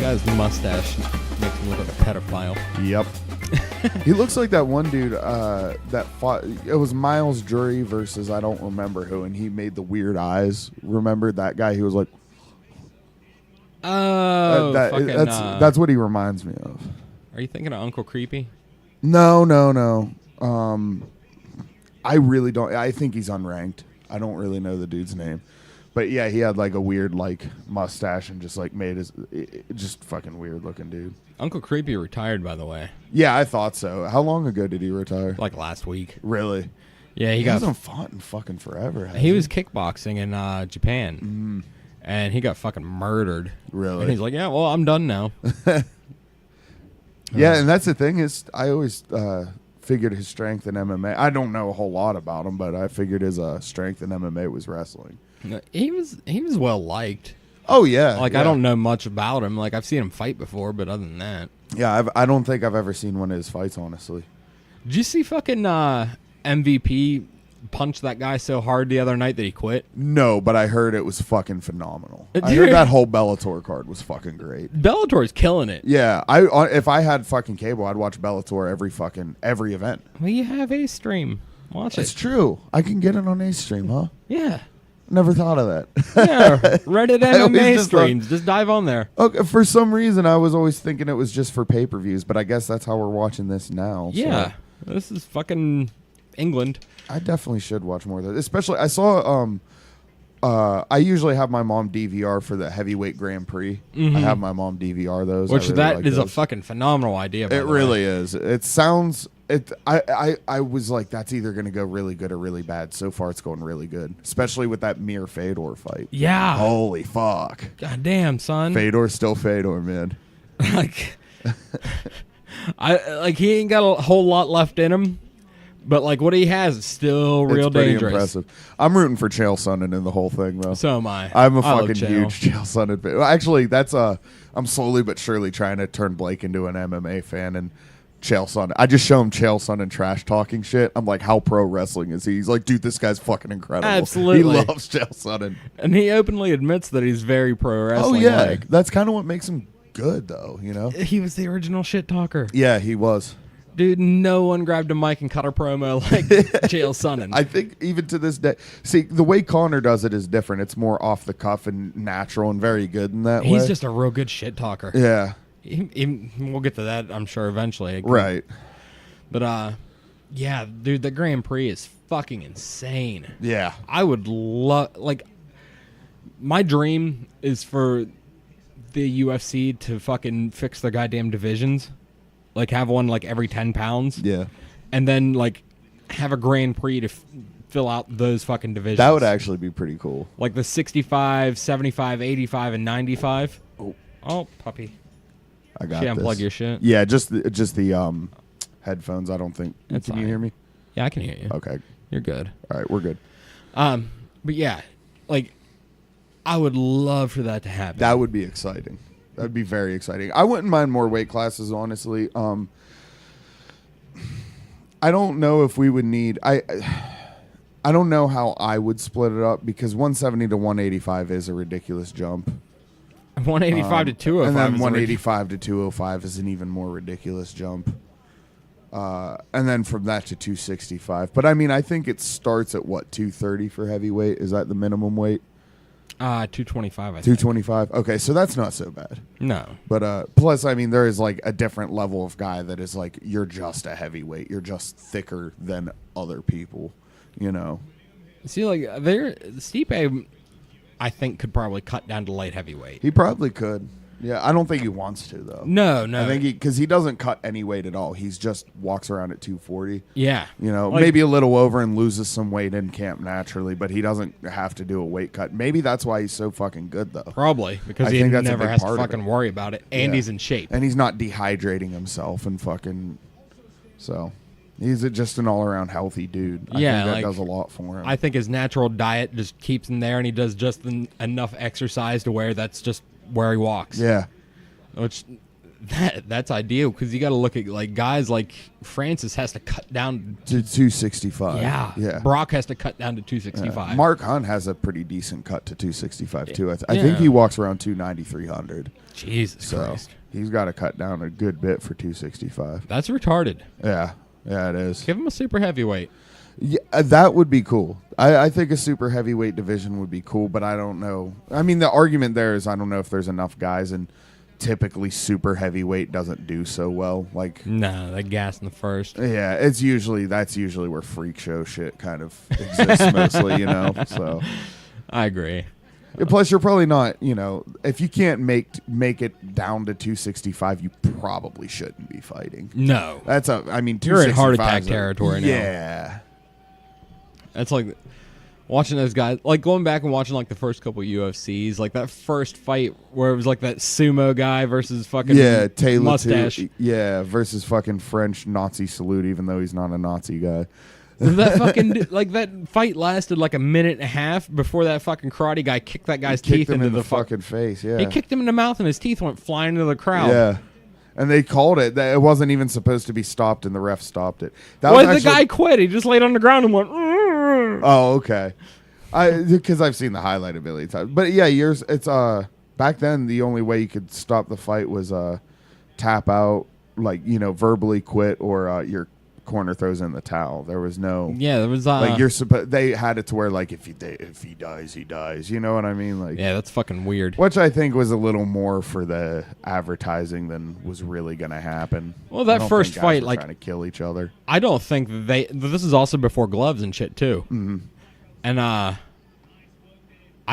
guy's mustache makes him look like a pedophile. Yep. He looks like that one dude that fought. It was Miles Jury versus I don't remember who, and he made the weird eyes. Remember that guy? He was like, oh, that's what he reminds me of. Are you thinking of Uncle Creepy? No. I really don't. I think he's unranked. I don't really know the dude's name. But yeah, he had like a weird like mustache and just like made his just fucking weird looking dude. Uncle Creepy retired, by the way. Yeah, I thought so. How long ago did he retire? Like last week. Really? Yeah, he hasn't fought in fucking forever. He was kickboxing in Japan, and he got fucking murdered. Really? And he's like, yeah, well, I'm done now. Yeah, and that's the thing is, I always figured his strength in MMA. I don't know a whole lot about him, but I figured his strength in MMA was wrestling. He was well liked. Oh yeah, I don't know much about him. Like I've seen him fight before, but other than that, yeah, I don't think I've ever seen one of his fights. Honestly, did you see fucking MVP punch that guy so hard the other night that he quit? No, but I heard it was fucking phenomenal. I heard that whole Bellator card was fucking great. Bellator's killing it. Yeah, if I had fucking cable, I'd watch Bellator every event. Well, you have a stream. Watch it. It's true. I can get it on A stream, huh? Yeah. Never thought of that. Yeah, Reddit MMA streams. Just dive on there. Okay, for some reason, I was always thinking it was just for pay-per-views, but I guess that's how we're watching this now. Yeah, so. This is fucking England. I definitely should watch more of that. Especially, I saw. I usually have my mom DVR for the heavyweight Grand Prix. I have my mom DVR those. Which that is a fucking phenomenal idea. It really is. It sounds. I was like, that's either going to go really good or really bad. So far, it's going really good, especially with that Mir Fedor fight. Yeah. Holy fuck. God damn, son. Fedor's still Fedor, man. He ain't got a whole lot left in him, but like what he has is still real dangerous. Impressive. I'm rooting for Chael Sonnen in the whole thing, though. So am I. I'm a fucking huge Chael Sonnen fan. Well, actually, that's I'm slowly but surely trying to turn Blake into an MMA fan and. Chael Sonnen. I just show him Chael Sonnen trash talking shit. I'm like, how pro wrestling is he? He's like, dude, this guy's fucking incredible. Absolutely. He loves Chael Sonnen. And he openly admits that he's very pro wrestling. Oh, yeah. That's kind of what makes him good, though, you know? He was the original shit talker. Yeah, he was. Dude, no one grabbed a mic and cut a promo like Chael Sonnen. I think even to this day, see, the way Connor does it is different. It's more off the cuff and natural and very good in that way. He's just a real good shit talker. Yeah. We'll get to that, I'm sure, eventually. Right. But, yeah, dude, the Grand Prix is fucking insane. Yeah. I would love, my dream is for the UFC to fucking fix their goddamn divisions. Like, have one, every 10 pounds. Yeah. And then, have a Grand Prix to fill out those fucking divisions. That would actually be pretty cool. Like the 65, 75, 85, and 95. Oh, puppy. I got this. Unplug your shit. Yeah, just the headphones. I don't think. That's can fine. You hear me? Yeah, I can hear you. Okay, you're good. All right, we're good. But yeah, I would love for that to happen. That would be exciting. That would be very exciting. I wouldn't mind more weight classes, honestly. I don't know if we would need. I don't know how I would split it up because 170 to 185 is a ridiculous jump. 185 to 205. And then 185 to 205 is an even more ridiculous jump. And then from that to 265. But, I mean, I think it starts at, 230 for heavyweight? Is that the minimum weight? 225, I think. 225? Okay, so that's not so bad. No. But plus, I mean, there is, a different level of guy that is, you're just a heavyweight. You're just thicker than other people, you know? See, Stipe, I think, could probably cut down to light heavyweight. He probably could. Yeah, I don't think he wants to, though. No. I think because he doesn't cut any weight at all. He's just walks around at 240. Yeah. You know, maybe a little over and loses some weight in camp naturally, but he doesn't have to do a weight cut. Maybe that's why he's so fucking good, though. Probably, because he never has to fucking worry about it. And he's in shape. And he's not dehydrating himself and fucking... So... He's just an all-around healthy dude. I think that does a lot for him. I think his natural diet just keeps him there, and he does just enough exercise to where that's just where he walks. Yeah. Which, That's ideal because you got to look at like guys like Francis has to cut down. To 265. Yeah. Brock has to cut down to 265. Mark Hunt has a pretty decent cut to 265 too. I think he walks around 290, 300. Jesus Christ. He's got to cut down a good bit for 265. That's retarded. Yeah, it is. Give him a super heavyweight. Yeah, that would be cool. I think a super heavyweight division would be cool, but I don't know. I mean, the argument there is I don't know if there's enough guys, and typically super heavyweight doesn't do so well. Like, no, they gas in the first. Yeah, that's usually where freak show shit kind of exists mostly, So I agree. Plus, you're probably not, if you can't make it down to 265, you probably shouldn't be fighting. No, you're in heart attack territory now. Yeah. That's like watching those guys, like going back and watching like the first couple UFCs, like that first fight where it was like that sumo guy versus fucking Taylor mustache. Versus fucking French Nazi salute, even though he's not a Nazi guy. That fucking like that fight lasted like a minute and a half before that fucking karate guy kicked that guy's teeth into the fucking face. Yeah, he kicked him in the mouth and his teeth went flying into the crowd. Yeah. And they called it. It wasn't even supposed to be stopped, and the ref stopped it. The guy quit. He just laid on the ground and went. Oh, okay. Because I've seen the highlight a million times. But yeah, it's back then the only way you could stop the fight was tap out, like verbally quit, or your corner throws in the towel. There was no. Yeah, there was like they had it to where like if he dies, he dies. You know what I mean? Like, yeah, that's fucking weird. Which I think was a little more for the advertising than was really going to happen. Well, that first fight, like trying to kill each other. I don't think this is also before gloves and shit too. Mm-hmm. And I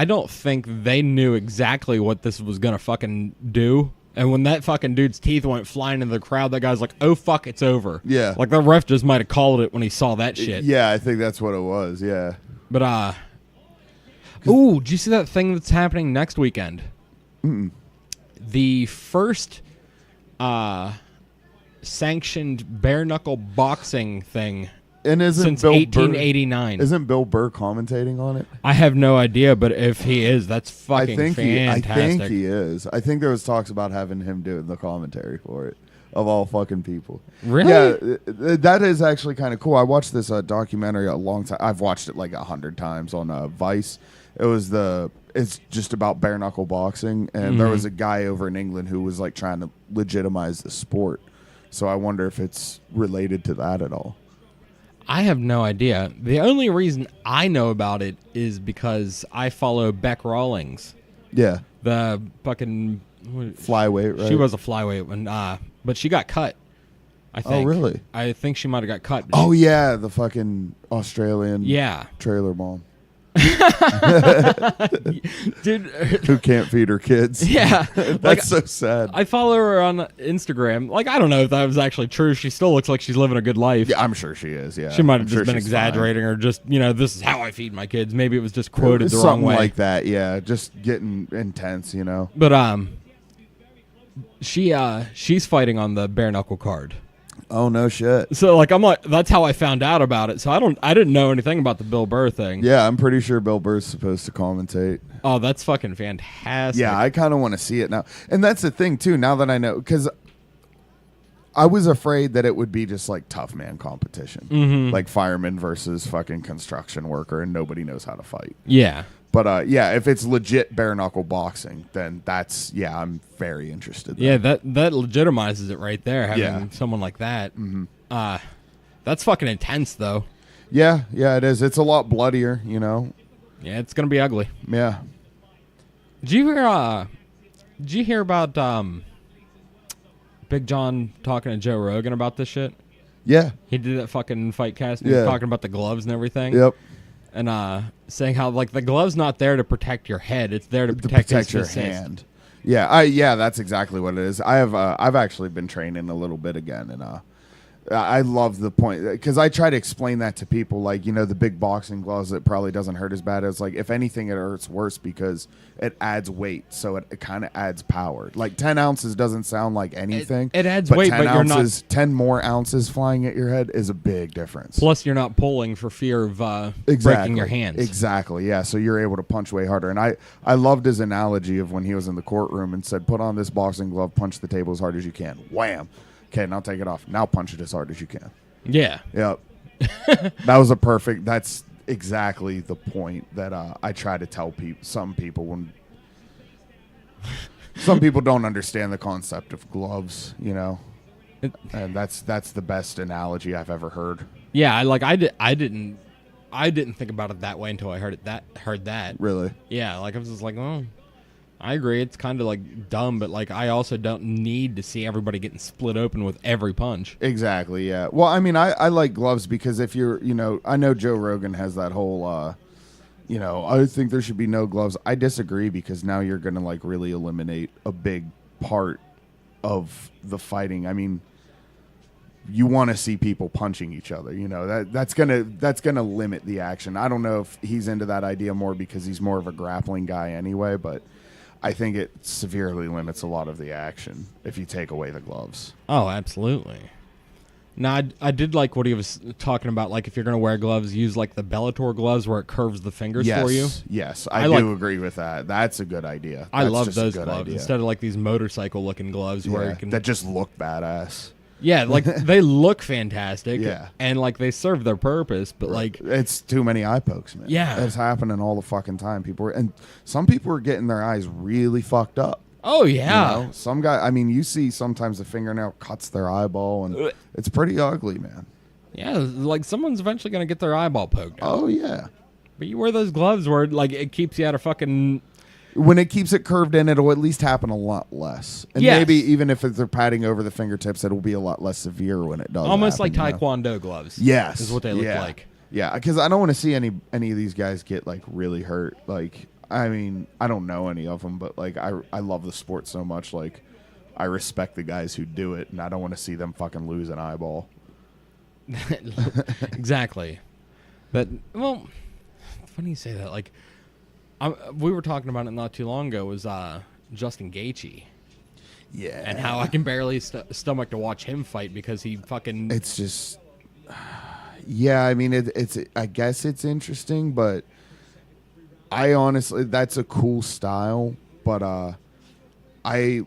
don't think they knew exactly what this was gonna fucking do. And when that fucking dude's teeth went flying into the crowd, that guy's like, "Oh fuck, it's over." Yeah, like the ref just might have called it when he saw that shit. Yeah, I think that's what it was. Yeah, but ooh, did you see that thing that's happening next weekend? Mm-mm. The first sanctioned bare knuckle boxing thing. And since 1889. Isn't Bill Burr commentating on it? I have no idea, but if he is, that's fucking fantastic. I think he is. I think there was talks about having him doing the commentary for it, of all fucking people. Really? Yeah, that is actually kind of cool. I watched this documentary a long time. I've watched it like 100 times on Vice. It's just about bare knuckle boxing, and there was a guy over in England who was like trying to legitimize the sport. So I wonder if it's related to that at all. I have no idea. The only reason I know about it is because I follow Beck Rawlings. Yeah. The fucking flyweight, right? She was a flyweight when but she got cut. I think. Oh, really? I think she might have got cut. Oh yeah, the fucking Australian trailer mom. Dude, who can't feed her kids. Yeah. That's so sad. I follow her on Instagram. Like, I don't know if that was actually true. She still looks like she's living a good life. Yeah, I'm sure she is. Yeah, she might have just been exaggerating, or just this is how I feed my kids. Maybe it was just quoted the wrong way. Something like that. Yeah, just getting intense. But she's fighting on the bare knuckle card. Oh no shit. So I'm like, that's how I found out about it. So I didn't know anything about the Bill Burr thing. Yeah, I'm pretty sure Bill Burr's supposed to commentate. Oh, that's fucking fantastic. Yeah, I kind of want to see it now. And that's the thing too, now that I know, because I was afraid that it would be just like tough man competition. Like fireman versus fucking construction worker, and nobody knows how to fight. Yeah. But if it's legit bare knuckle boxing, then I'm very interested. Yeah, that legitimizes it right there. Having someone like that. That's fucking intense, though. Yeah, it is. It's a lot bloodier, Yeah, it's gonna be ugly. Yeah. Did you hear about Big John talking to Joe Rogan about this shit? Yeah. He did that fucking Fightcast. And he was talking about the gloves and everything. Yep. And saying how the glove's not there to protect your head; it's there to protect your hand. Yeah, that's exactly what it is. I've actually been training a little bit again, and I love the point because I try to explain that to people, like, you know, the big boxing gloves that probably doesn't hurt as bad. It's like, if anything, it hurts worse because it adds weight, so it kind of adds power. Like 10 ounces doesn't sound like anything. It adds weight, 10 but you're not. 10 more ounces flying at your head is a big difference. Plus, you're not pulling for fear of breaking your hands. Exactly, yeah. So you're able to punch way harder. And I loved his analogy of when he was in the courtroom and said, "Put on this boxing glove, punch the table as hard as you can." Wham. Okay, now take it off. Now punch it as hard as you can. Yeah. Yep. That was that's exactly the point that I try to tell some people when some people don't understand the concept of gloves, you know. And that's the best analogy I've ever heard. Yeah, I didn't think about it that way until I heard that. Really? Yeah, like I was just like, oh, I agree. It's kind of like dumb, but like I also don't need to see everybody getting split open with every punch. Exactly. Yeah. Well, I mean, I like gloves because if you're, you know, I know Joe Rogan has that whole, you know, I think there should be no gloves. I disagree because now you're going to like really eliminate a big part of the fighting. I mean, you want to see people punching each other, you know, that's gonna limit the action. I don't know if he's into that idea more because he's more of a grappling guy anyway, but I think it severely limits a lot of the action if you take away the gloves. Oh, absolutely. Now, I did like what he was talking about. Like, if you're going to wear gloves, use like the Bellator gloves where it curves the fingers for you. Yes, I do agree with that. That's a good idea. I love those gloves instead of like these motorcycle-looking gloves where you can that just look badass. Yeah, like they look fantastic. Yeah, and like they serve their purpose, but like it's too many eye pokes, man. Yeah, it's happening all the fucking time. Some people are getting their eyes really fucked up. Oh yeah, you know? Some guy. I mean, you see sometimes the fingernail cuts their eyeball, and it's pretty ugly, man. Yeah, like someone's eventually gonna get their eyeball poked out. Oh yeah, but you wear those gloves where like it keeps you out of fucking. When it keeps it curved in, it'll at least happen a lot less. And maybe even if they're padding over the fingertips, it'll be a lot less severe when it does. Almost happen, like Taekwondo gloves. Yes. Is what they look like. Yeah, because I don't want to see any of these guys get like really hurt. Like, I mean, I don't know any of them, but like I love the sport so much. Like, I respect the guys who do it, and I don't want to see them fucking lose an eyeball. Exactly. But, well, it's funny you say that. Like, we were talking about it not too long ago. Was Justin Gaethje? Yeah, and how I can barely stomach to watch him fight because he fucking. It's just, yeah. I mean, it's. I guess it's interesting, but I honestly, that's a cool style. But I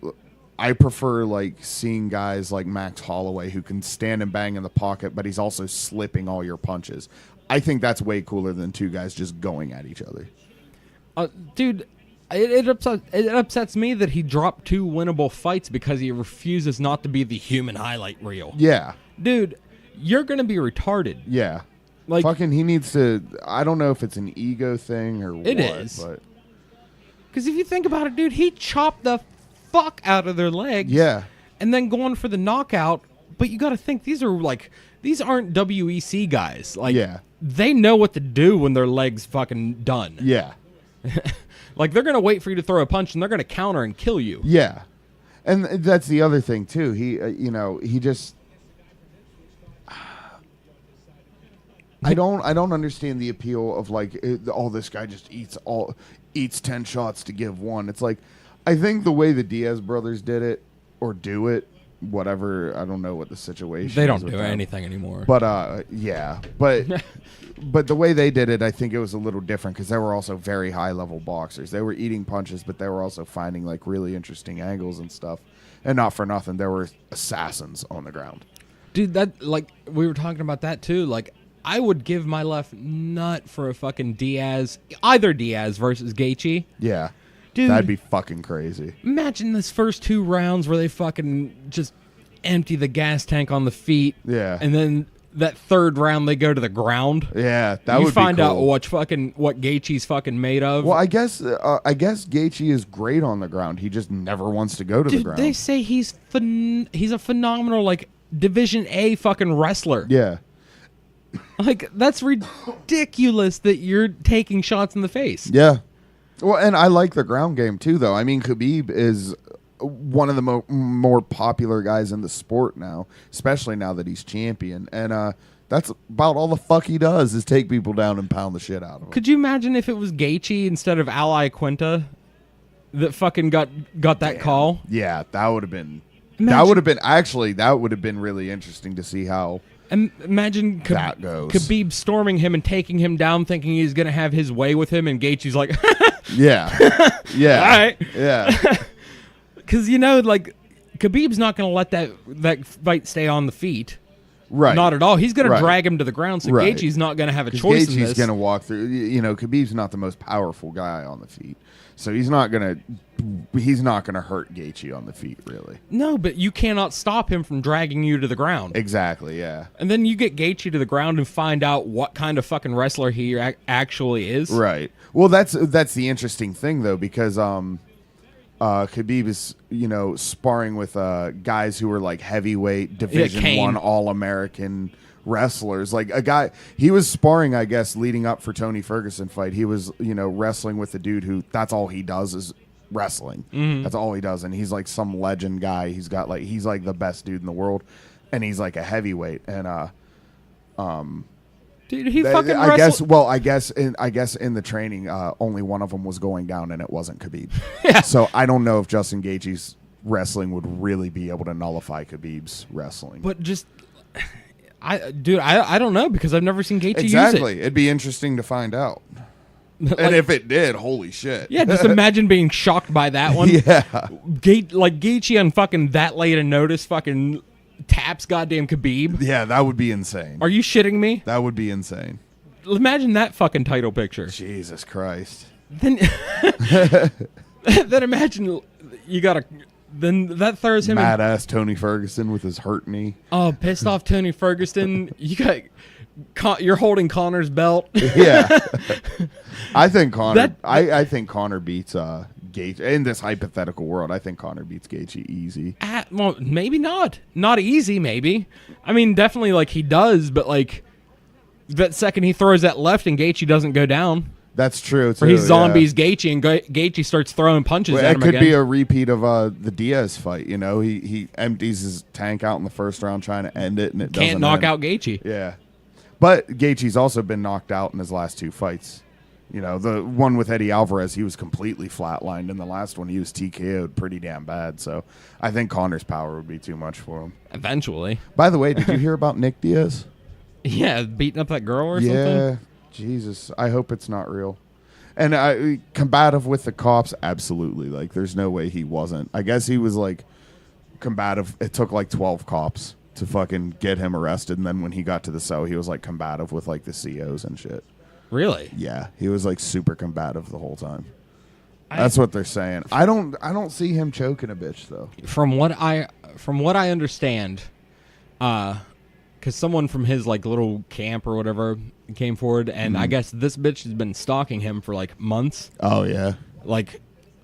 prefer like seeing guys like Max Holloway who can stand and bang in the pocket, but he's also slipping all your punches. I think that's way cooler than two guys just going at each other. Dude, it upsets me that he dropped 2 winnable fights because he refuses not to be the human highlight reel. Yeah. Dude, you're going to be retarded. Yeah. Like, fucking, he needs to, I don't know if it's an ego thing or what. It is. Because if you think about it, dude, he chopped the fuck out of their legs. Yeah. And then going for the knockout. But you got to think, these aren't WEC guys. Like, yeah. They know what to do when their leg's fucking done. Yeah. Like, they're going to wait for you to throw a punch, and they're going to counter and kill you. Yeah. And that's the other thing, too. He, he just... I don't understand the appeal of, like, this guy just eats 10 shots to give 1. It's like, I think the way the Diaz brothers did it, or do it, whatever, I don't know what the situation is. They don't do anything anymore. But, yeah. But the way they did it, I think it was a little different because they were also very high-level boxers. They were eating punches, but they were also finding, like, really interesting angles and stuff. And not for nothing, there were assassins on the ground. Dude, that, like, we were talking about that, too. Like, I would give my left nut for a fucking either Diaz versus Gaethje. Yeah. Dude, that'd be fucking crazy. Imagine this first 2 rounds where they fucking just empty the gas tank on the feet. Yeah. And then that 3rd round they go to the ground. Yeah, that would be cool. You find out what Gaethje's fucking made of. Well, I guess Gaethje is great on the ground. He just never wants to go to the ground. They say he's a phenomenal, like, Division A fucking wrestler. Yeah. Like, that's ridiculous that you're taking shots in the face. Yeah. Well, and I like the ground game, too, though. I mean, Khabib is one of the more popular guys in the sport now, especially now that he's champion. And that's about all the fuck he does is take people down and pound the shit out of them. Could you imagine if it was Gaethje instead of Ally Quinta that fucking got that call? Yeah, that would have been. Imagine, that would have been really interesting to see how. Imagine that goes. Khabib storming him and taking him down, thinking he's gonna have his way with him, and Gaethje's like, yeah, all right, yeah, because like Khabib's not gonna let that fight stay on the feet, right? Not at all. He's gonna drag him to the ground, so Gaethje's not gonna have a choice in this. Gaethje's gonna walk through. Khabib's not the most powerful guy on the feet, so he's not gonna hurt Gaethje on the feet, really. No, but you cannot stop him from dragging you to the ground. Exactly, yeah. And then you get Gaethje to the ground and find out what kind of fucking wrestler he actually is. Right. Well, that's the interesting thing, though, because Khabib is, sparring with guys who are like heavyweight Division 1 All-American wrestlers. Like a guy, he was sparring, I guess, leading up for Tony Ferguson fight. He was, wrestling with a dude who that's all he does is wrestling. Mm-hmm. That's all he does, and he's like some legend guy. He's like the best dude in the world, and he's like a heavyweight. And dude, he fucking wrestled. I guess in the training, only one of them was going down, and it wasn't Khabib. Yeah. So I don't know if Justin Gaethje's wrestling would really be able to nullify Khabib's wrestling. But just. I don't know because I've never seen Gaethje use it. Exactly. It'd be interesting to find out. And if it did, holy shit. Yeah, just imagine being shocked by that one. Yeah. Gaethje on fucking that late a notice fucking taps goddamn Khabib. Yeah, that would be insane. Are you shitting me? That would be insane. Imagine that fucking title picture. Jesus Christ. Then imagine you got then that throws him mad ass Tony Ferguson with his hurt knee. Oh, pissed off Tony Ferguson. You're holding Connor's belt. Yeah. I think Connor I think Connor beats Gaethje in this hypothetical world. I think Connor beats Gaethje easy. Well, maybe not. Not easy, maybe. I mean, definitely like he does, but like that second he throws that left and Gaethje doesn't go down. That's true, too. Or he zombies Gaethje and Gaethje starts throwing punches at him again. It could be a repeat of the Diaz fight. He empties his tank out in the first round trying to end it, and it can't knock out Gaethje. Yeah. But Gaethje's also been knocked out in his last two fights. The one with Eddie Alvarez, he was completely flatlined. In the last one, he was TKO'd pretty damn bad. So I think Connor's power would be too much for him. Eventually. By the way, did you hear about Nick Diaz? Yeah, beating up that girl or something? Yeah, Jesus. I hope it's not real. And combative with the cops, absolutely. Like, there's no way he wasn't. I guess he was, like, combative. It took, like, 12 cops to fucking get him arrested. And then when he got to the cell, he was, like, combative with, like, the COs and shit. Really? Yeah. He was, like, super combative the whole time. That's what they're saying. I don't see him choking a bitch, though. From what I understand, because someone from his like little camp or whatever came forward, and I guess this bitch has been stalking him for like months. Oh yeah, like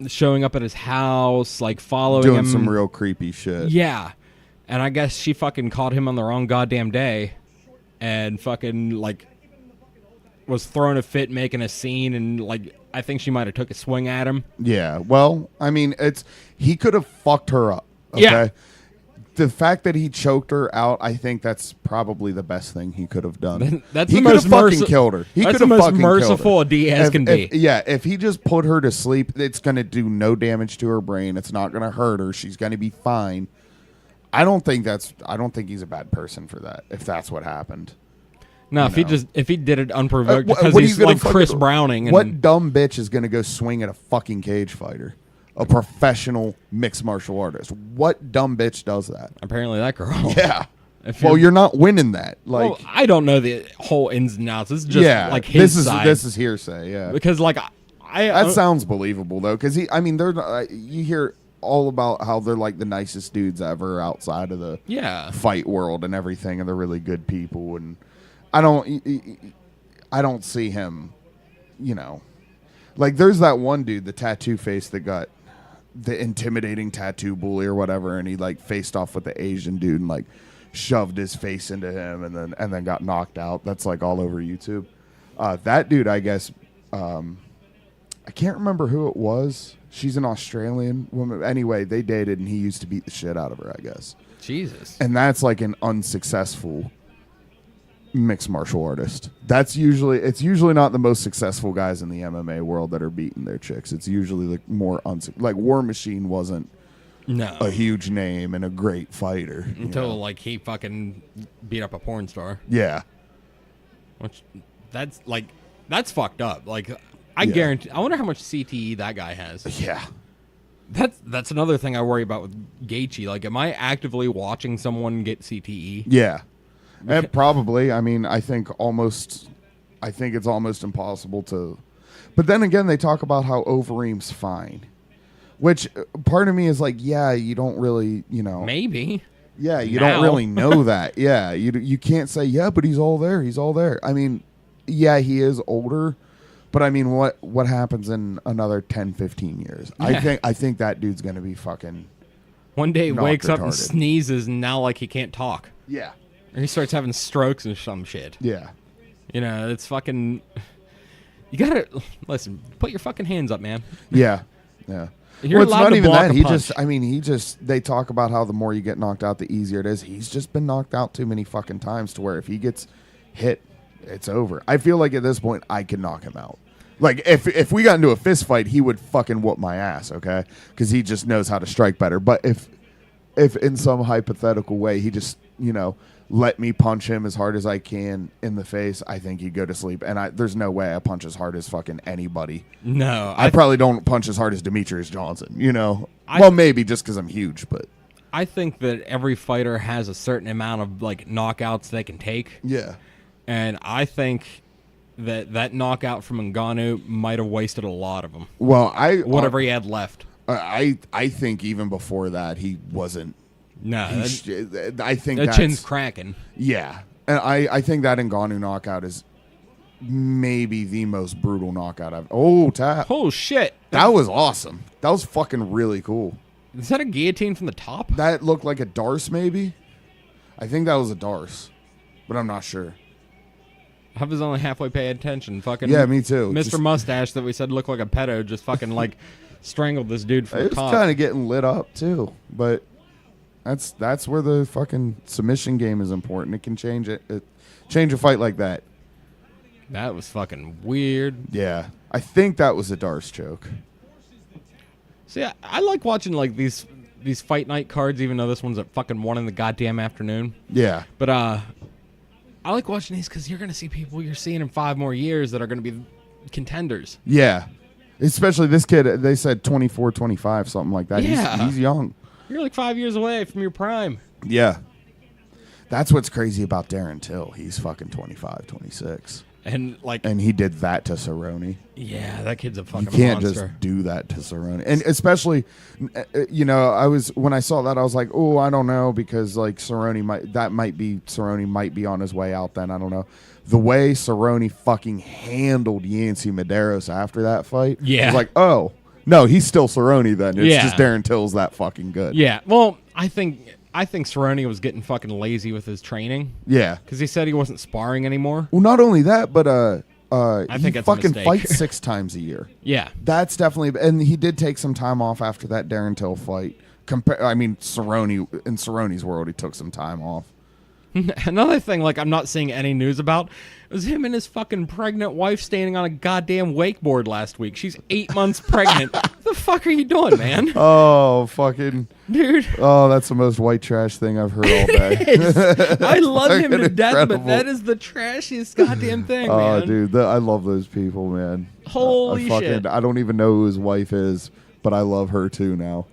showing up at his house, like following him, doing some real creepy shit. Yeah, and I guess she fucking caught him on the wrong goddamn day, and fucking like was throwing a fit, making a scene, and like I think she might have took a swing at him. Yeah, well, I mean, he could have fucked her up. Okay? Yeah. The fact that he choked her out, I think that's probably the best thing he could have done. He could have fucking killed her. That's the most merciful a Diaz can be. If he just put her to sleep, it's going to do no damage to her brain. It's not going to hurt her. She's going to be fine. I don't think he's a bad person for that. If that's what happened. No, if he did it unprovoked because he's like Chris Browning. What dumb bitch is going to go swing at a fucking cage fighter? A professional mixed martial artist. What dumb bitch does that? Apparently that girl. Yeah. Well, you're not winning that. Like, well, I don't know the whole ins and outs. This is just like his side. This is hearsay, yeah. Because like that sounds believable though, because they're you hear all about how they're like the nicest dudes ever outside of the fight world and everything, and they're really good people, and I don't see him, like there's that one dude, the tattoo face that got the intimidating tattoo bully or whatever, and he like faced off with the Asian dude and like shoved his face into him and then got knocked out. That's like all over YouTube. That dude, I guess, I can't remember who it was. She's an Australian woman. Anyway, they dated, and he used to beat the shit out of her, I guess. Jesus. And that's like an unsuccessful mixed martial artist. It's usually not the most successful guys in the MMA world that are beating their chicks. It's usually like more like War Machine wasn't a huge name and a great fighter until like he fucking beat up a porn star. Yeah. Which that's fucked up. Like I guarantee. I wonder how much CTE that guy has. Yeah. That's another thing I worry about with Gaethje. Like, am I actively watching someone get CTE? Yeah. And probably. I mean, I think it's almost impossible to. But then again, they talk about how Overeem's fine, which part of me is like, yeah, you don't really, Maybe. Yeah, you don't really know that. Yeah, you can't say, yeah, but he's all there. He's all there. I mean, yeah, he is older, but I mean, what happens in another 10, 15 years? Yeah. I think that dude's going to be fucking one day wakes up and retarded. Sneezes, and now like he can't talk. Yeah. Or he starts having strokes and some shit. Yeah. It's fucking. You gotta listen. Put your fucking hands up, man. Yeah. Yeah. You're it's allowed not to even block that. a punch. They talk about how the more you get knocked out, the easier it is. He's just been knocked out too many fucking times to where if he gets hit, it's over. I feel like at this point, I can knock him out. Like, if we got into a fist fight, he would fucking whoop my ass, okay? Because he just knows how to strike better. But if in some hypothetical way, he just, let me punch him as hard as I can in the face, I think he'd go to sleep. And there's no way I punch as hard as fucking anybody. No. I probably don't punch as hard as Demetrius Johnson, well, maybe just because I'm huge, but. I think that every fighter has a certain amount of, like, knockouts they can take. Yeah. And I think that knockout from Ngannou might have wasted a lot of them. Well, whatever he had left. I think even before that, he wasn't. No, I think that chin's cracking. Yeah, and I think that Ngannou knockout is maybe the most brutal knockout I've. Oh, tap! Oh shit! That was awesome. That was fucking really cool. Is that a guillotine from the top? That looked like a darce, maybe. I think that was a darce, but I'm not sure. I was only halfway paying attention. Fucking yeah, me too. Mr. Mustache that we said looked like a pedo just fucking like strangled this dude from the top. It was kind of getting lit up too, but. That's where the fucking submission game is important. It can change change a fight like that. That was fucking weird. Yeah, I think that was a darce choke. See, I like watching like these fight night cards, even though this one's at fucking 1 in the goddamn afternoon. Yeah, but I like watching these because you're gonna see people you're seeing in 5 more years that are gonna be contenders. Yeah, especially this kid. They said 24, 25, something like that. Yeah. He's young. You're like 5 years away from your prime. Yeah. That's what's crazy about Darren Till. He's fucking 25, 26. And he did that to Cerrone. Yeah, that kid's a fucking monster. You can't monster. just do that to Cerrone. And especially, when I saw that, I was like, oh, I don't know, because like Cerrone might be on his way out then. I don't know. The way Cerrone fucking handled Yancy Medeiros after that fight. Yeah. I was like, oh. No, he's still Cerrone then. It's just Darren Till's that fucking good. Yeah. Well, I think Cerrone was getting fucking lazy with his training. Yeah. Because he said he wasn't sparring anymore. Well, not only that, but I think he it's fucking a fights 6 times a year. Yeah. That's definitely, and he did take some time off after that Darren Till fight. Cerrone, in Cerrone's world, he took some time off. Another thing, like, I'm not seeing any news about was him and his fucking pregnant wife standing on a goddamn wakeboard last week. She's 8 months pregnant. What the fuck are you doing, man? Oh, fucking. Dude. Oh, that's the most white trash thing I've heard all day. I love him to death, but that is the trashiest goddamn thing, man. Oh, dude. I love those people, man. Holy shit. I don't even know who his wife is, but I love her too now.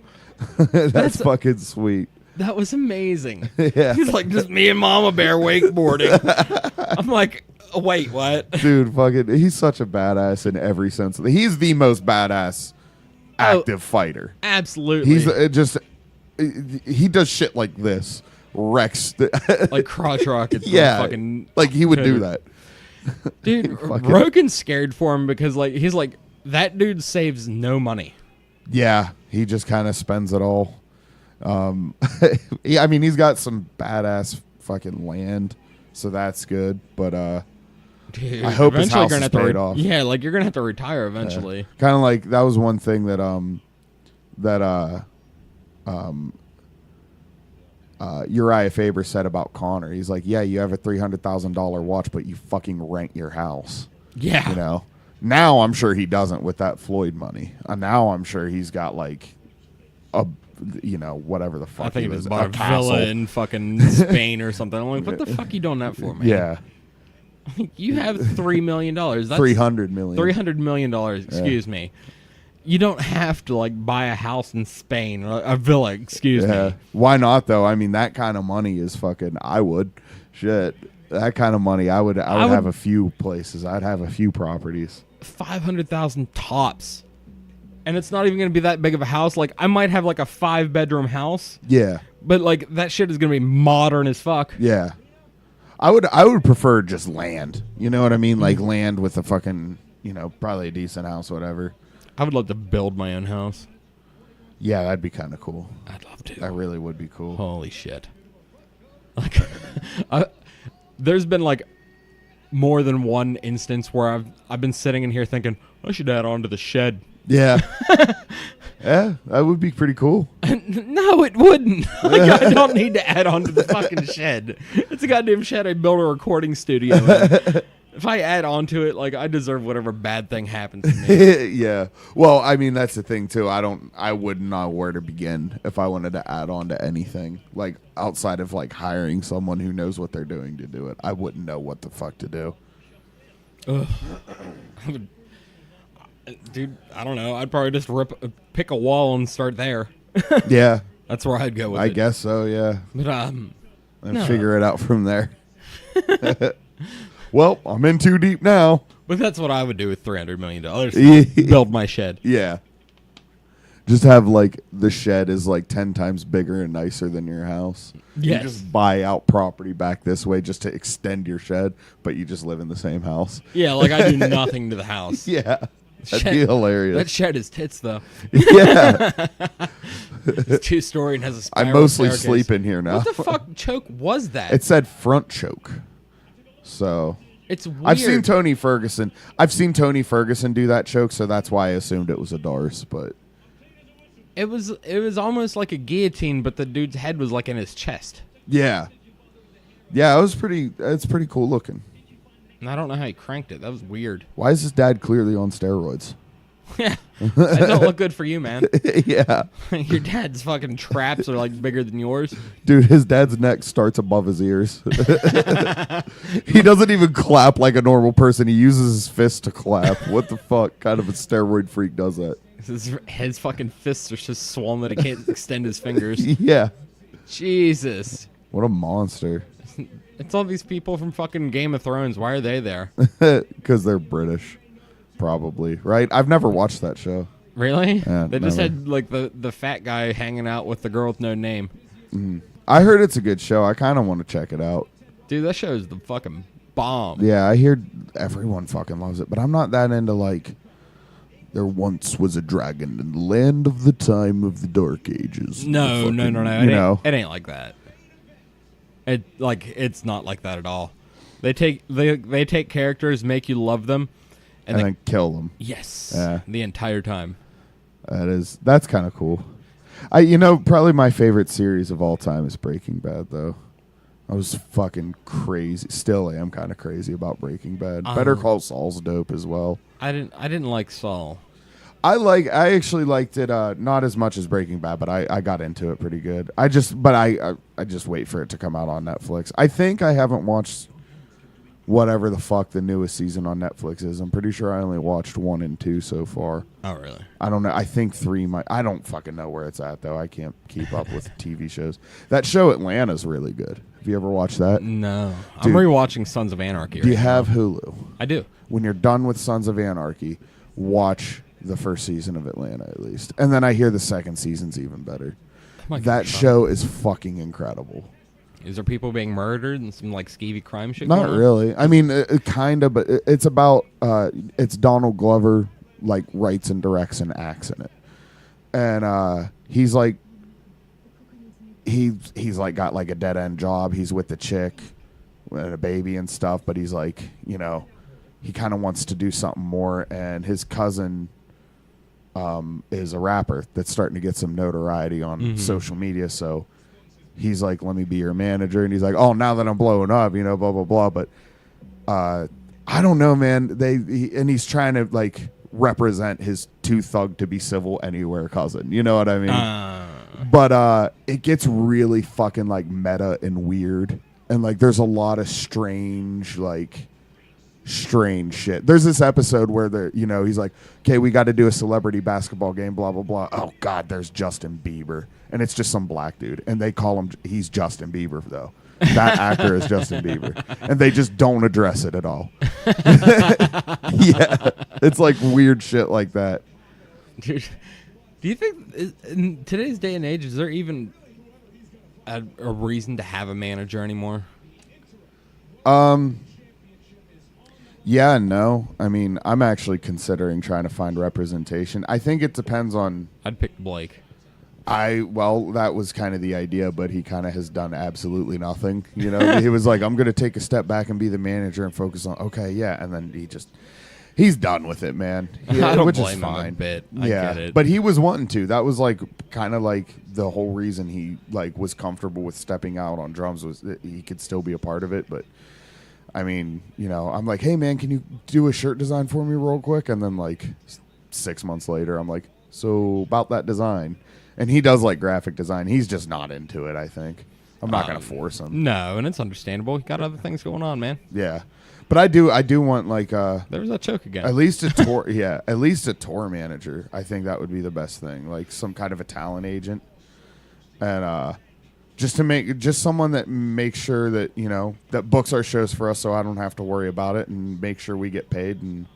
That's fucking sweet. That was amazing. Yeah. He's like, just me and Mama Bear wakeboarding. I'm like, oh, wait, what? Dude, he's such a badass in every sense. He's the most badass active fighter. Absolutely. He's he does shit like this. Wrecks. Like crotch rockets. Yeah. Fucking like he would do that. Dude, Rogan's scared for him because like he's like, that dude saves no money. Yeah. He just kind of spends it all. He's got some badass fucking land, so that's good. But Dude, I hope his eventually house you're gonna is have to paid off. Yeah, like you're gonna have to retire eventually. Kind of like that was one thing that Uriah Faber said about Connor. He's like, yeah, you have a $300,000 watch, but you fucking rent your house. Yeah. You know? Now I'm sure he doesn't with that Floyd money. Now I'm sure he's got like a, whatever the fuck I think he he was, just bought a castle. villa in fucking Spain or something. I'm like, what the fuck you doing that for, man? Yeah. You have $3 million. That's $300 million. $300 million. Excuse me. You don't have to like buy a house in Spain, a villa. Excuse me. Why not though? I mean, that kind of money is fucking. I would, shit. That kind of money, I would have a few places. I'd have a few properties. 500,000 tops, and it's not even going to be that big of a house. Like I might have like a 5-bedroom house. Yeah. But like that shit is going to be modern as fuck. Yeah. I would prefer just land. You know what I mean? Like land with a fucking, probably a decent house, whatever. I would love to build my own house. Yeah, that'd be kind of cool. I'd love to. That really would be cool. Holy shit. Like, there's been like more than one instance where I've been sitting in here thinking, I should add on to the shed. Yeah. Yeah, that would be pretty cool. No, it wouldn't. Like, I don't need to add on to the fucking shed. It's a goddamn shed I built a recording studio in. If I add on to it, like I deserve whatever bad thing happens to me. Yeah. Well, I mean that's the thing too. I wouldn't know where to begin if I wanted to add on to anything. Like outside of like hiring someone who knows what they're doing to do it. I wouldn't know what the fuck to do. Ugh. Dude, I don't know. I'd probably just pick a wall and start there. Yeah. That's where I'd go with it. I guess so, yeah. But and no. figure it out from there. Well, I'm in too deep now. But that's what I would do with $300 million. Yeah. Build my shed. Yeah. Just have like the shed is like 10 times bigger and nicer than your house. Yes. You just buy out property back this way just to extend your shed, but you just live in the same house. Yeah, like I do nothing to the house. Yeah. That'd be hilarious. That shed is tits, though. Yeah. It's 2-story and has a spiral I mostly staircase. sleep in here now. What the fuck choke was that? It said front choke. So it's weird. I've seen Tony Ferguson do that choke, so that's why I assumed it was a Darce, but it was almost like a guillotine, but the dude's head was like in his chest. yeah. Yeah, it's pretty cool looking. And I don't know how he cranked it. That was weird. Why is his dad clearly on steroids? Yeah. That don't look good for you, man. Yeah. Your dad's fucking traps are like bigger than yours. Dude, his dad's neck starts above his ears. He doesn't even clap like a normal person. He uses his fist to clap. What the fuck kind of a steroid freak does that? His fucking fists are just swollen that he can't extend his fingers. Yeah. Jesus. What a monster. It's all these people from fucking Game of Thrones. Why are they there? Because they're British. Probably, right? I've never watched that show. Really? Yeah, they just never. had like the fat guy hanging out with the girl with no name. I heard it's a good show. I kind of want to check it out. Dude, that show is the fucking bomb. Yeah, I hear everyone fucking loves it, but I'm not that into like there once was a dragon in the land of the time of the Dark Ages. No. It ain't like that. It's not like that at all. They take characters, make you love them, and then kill them. Yes. Yeah. The entire time. That's kind of cool. Probably my favorite series of all time is Breaking Bad, though. I was fucking crazy. Still am kind of crazy about Breaking Bad. Better Call Saul's dope as well. I didn't like Saul. I actually liked it not as much as Breaking Bad, but I got into it pretty good. I just wait for it to come out on Netflix. I think I haven't watched whatever the fuck the newest season on Netflix is. I'm pretty sure I only watched 1 and 2 so far. Oh, really? I don't know. I think 3 might. I don't fucking know where it's at, though. I can't keep up with TV shows. That show Atlanta's really good. Have you ever watched that? No. Dude, I'm rewatching Sons of Anarchy right Do you now. have Hulu? I do. When you're done with Sons of Anarchy, watch the first season of Atlanta at least. And then I hear the second season's even better. That show is fucking incredible. Is there people being murdered and some like skeevy crime shit? Not going on? really. I mean, it kind of, but it's about it's Donald Glover like writes and directs and acts in it, and he's like he's like got like a dead end job. He's with the chick and a baby and stuff, but he's like he kind of wants to do something more, and his cousin is a rapper that's starting to get some notoriety on social media, so he's like, let me be your manager, and he's like, oh, now that I'm blowing up, blah blah blah. But I don't know, man. He's trying to like represent his too thug to be civil anywhere cousin, you know what I mean? But it gets really fucking like meta and weird, and like there's a lot of strange shit. There's this episode where he's like, okay, we got to do a celebrity basketball game, blah blah blah. Oh god, there's Justin Bieber, and it's just some black dude, and they call him, he's Justin Bieber though. That actor is Justin Bieber, and they just don't address it at all. Yeah, it's like weird shit like that. Dude, do you think in today's day and age, is there even a reason to have a manager anymore? Yeah, no. I mean, I'm actually considering trying to find representation. I think it depends on. I'd pick Blake. That was kind of the idea, but he kind of has done absolutely nothing. You know, he was like, I'm going to take a step back and be the manager and focus on, okay, yeah. And then he's done with it, man. Yeah, I don't which blame is fine. him a bit. I get it. But he was wanting to. That was like kind of like the whole reason he like was comfortable with stepping out on drums, was that he could still be a part of it. But I mean, I'm like, hey man, can you do a shirt design for me real quick? And then like 6 months later, I'm like, so about that design. And he does like graphic design. He's just not into it, I think. I'm not going to force him. No, and it's understandable. He got other things going on, man. Yeah. But I do want like there was that choke again. At least a tour at least a tour manager. I think that would be the best thing. Like some kind of a talent agent. And just someone that makes sure that, that books our shows for us so I don't have to worry about it, and make sure we get paid. And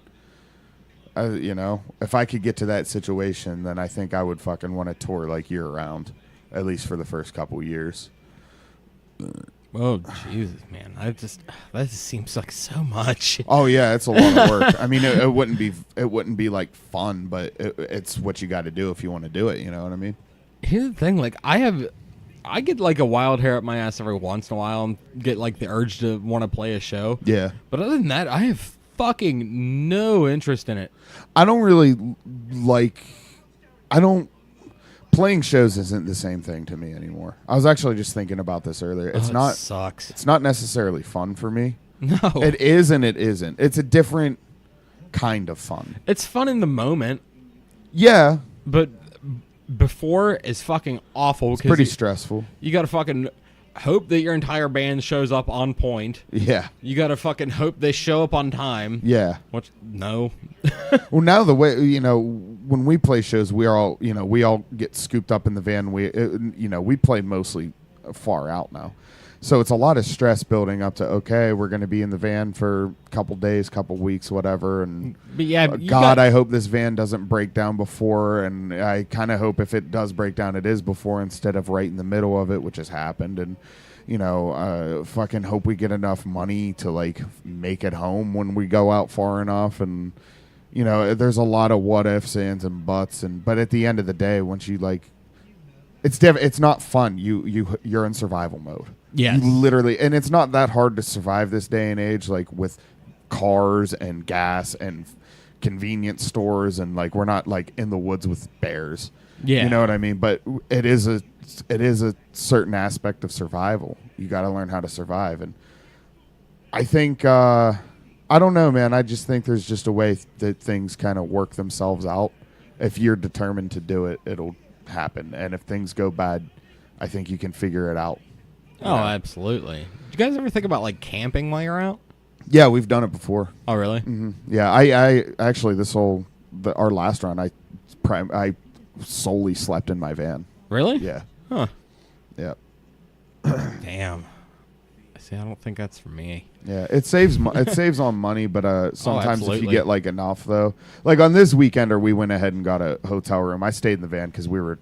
if I could get to that situation, then I think I would fucking want to tour like year round, at least for the first couple years. Oh Jesus, man! That just seems like so much. Oh yeah, it's a lot of work. I mean, it wouldn't be like fun, but it's what you got to do if you want to do it. You know what I mean? Here's the thing: like I get like a wild hair up my ass every once in a while, and get like the urge to want to play a show. Yeah. But other than that, I have fucking no interest in it. I don't really playing shows isn't the same thing to me anymore. I was actually just thinking about this earlier. It sucks. It's not necessarily fun for me. No. It is and it isn't. It's a different kind of fun. It's fun in the moment. Yeah. But before is fucking awful. It's pretty stressful. You got to fucking hope that your entire band shows up on point. Yeah. You got to fucking hope they show up on time. Yeah. No. Well, now the way, when we play shows, we all get scooped up in the van. We play mostly far out now. So it's a lot of stress building up to, okay, we're going to be in the van for a couple days, couple weeks, whatever. And I hope this van doesn't break down before. And I kind of hope if it does break down, it is before instead of right in the middle of it, which has happened. And, fucking hope we get enough money to like make it home when we go out far enough. And, there's a lot of what ifs, ands, and buts. But at the end of the day, once you like, it's not fun. You're in survival mode. Yeah, literally, and it's not that hard to survive this day and age, like with cars and gas and convenience stores, and like we're not like in the woods with bears. Yeah, you know what I mean. But it is a certain aspect of survival. You got to learn how to survive, and I think I don't know, man. I just think there's just a way that things kind of work themselves out. If you're determined to do it, it'll happen, and if things go bad, I think you can figure it out. Oh, absolutely. Do you guys ever think about like camping while you're out? Yeah, we've done it before. Oh, really? Mm-hmm. Yeah, I actually our last run, I solely slept in my van. Really? Yeah. Huh. Yeah. Damn. See, I don't think that's for me. Yeah, it saves on money, but sometimes if you get like enough though, like on this weekender, we went ahead and got a hotel room. I stayed in the van because we were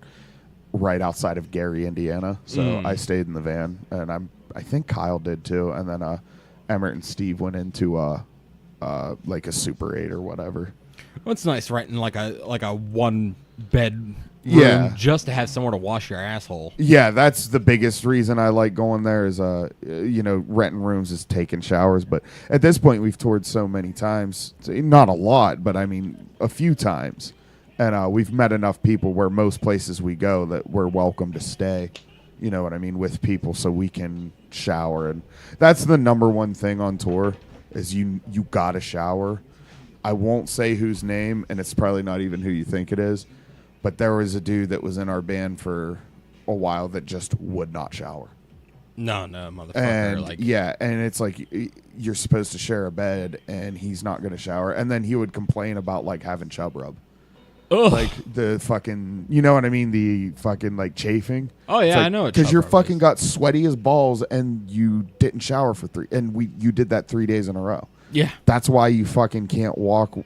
right outside of Gary, Indiana. So I stayed in the van, and I think Kyle did too. And then Emmert and Steve went into like a Super 8 or whatever. Well, it's nice, right? In like a one bed Yeah. just to have somewhere to wash your asshole. Yeah, that's the biggest reason I like going there is, renting rooms is taking showers. But at this point, we've toured so many times, not a lot, but I mean a few times. And we've met enough people where most places we go that we're welcome to stay, you know what I mean, with people so we can shower. And that's the number one thing on tour is you got to shower. I won't say whose name, and it's probably not even who you think it is, but there was a dude that was in our band for a while that just would not shower. No, motherfucker. And and it's like you're supposed to share a bed, and he's not going to shower. And then he would complain about like having chub rub. Ugh. Like the fucking, you know what I mean? The fucking like chafing. Oh yeah, like, I know. Because you're fucking got sweaty as balls, and you didn't shower for you did that 3 days in a row. Yeah. That's why you fucking can't walk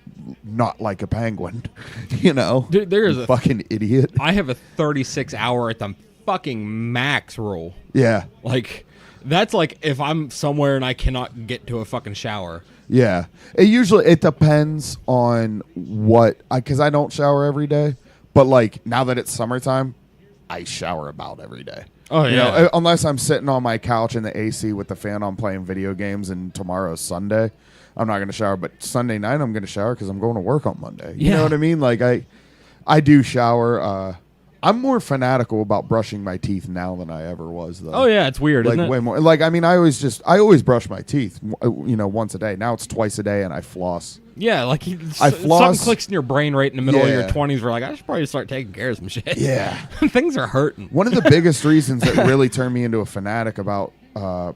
not like a penguin, you know? Dude, there is a fucking idiot. I have a 36 hour at the fucking max rule. Yeah. Like, that's like if I'm somewhere and I cannot get to a fucking shower. Yeah. It depends on because I don't shower every day, but like now that it's summertime, I shower about every day. Oh, yeah. You know, unless I'm sitting on my couch in the AC with the fan on playing video games and tomorrow's Sunday, I'm not going to shower. But Sunday night, I'm going to shower because I'm going to work on Monday. You know what I mean? Like, I do shower. I'm more fanatical about brushing my teeth now than I ever was, though. Oh, yeah. It's weird, like, isn't it? way more. Like, I mean, I always brush my teeth, once a day. Now it's twice a day, and I floss. Yeah, like I floss. Something clicks in your brain right in the middle of your Yeah. 20s. We're like, I should probably start taking care of some shit. Yeah. Things are hurting. One of the biggest reasons that really turned me into a fanatic about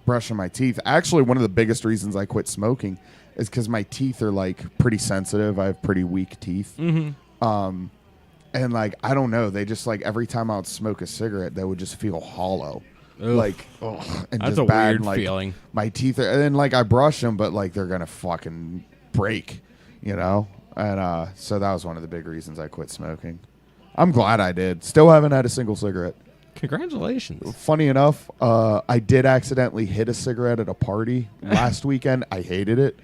brushing my teeth, actually one of the biggest reasons I quit smoking is because my teeth are like pretty sensitive. I have pretty weak teeth. Mm-hmm. And like, I don't know, they just like every time I would smoke a cigarette, they would just feel hollow. Ugh. Like, and That's just a bad. weird And, like, feeling. My teeth are, and then like I brush them, but like they're gonna fucking break, you know. And so that was one of the big reasons I quit smoking. I'm glad I did. Still haven't had a single cigarette. Congratulations. Funny enough, I did accidentally hit a cigarette at a party last weekend. I hated it.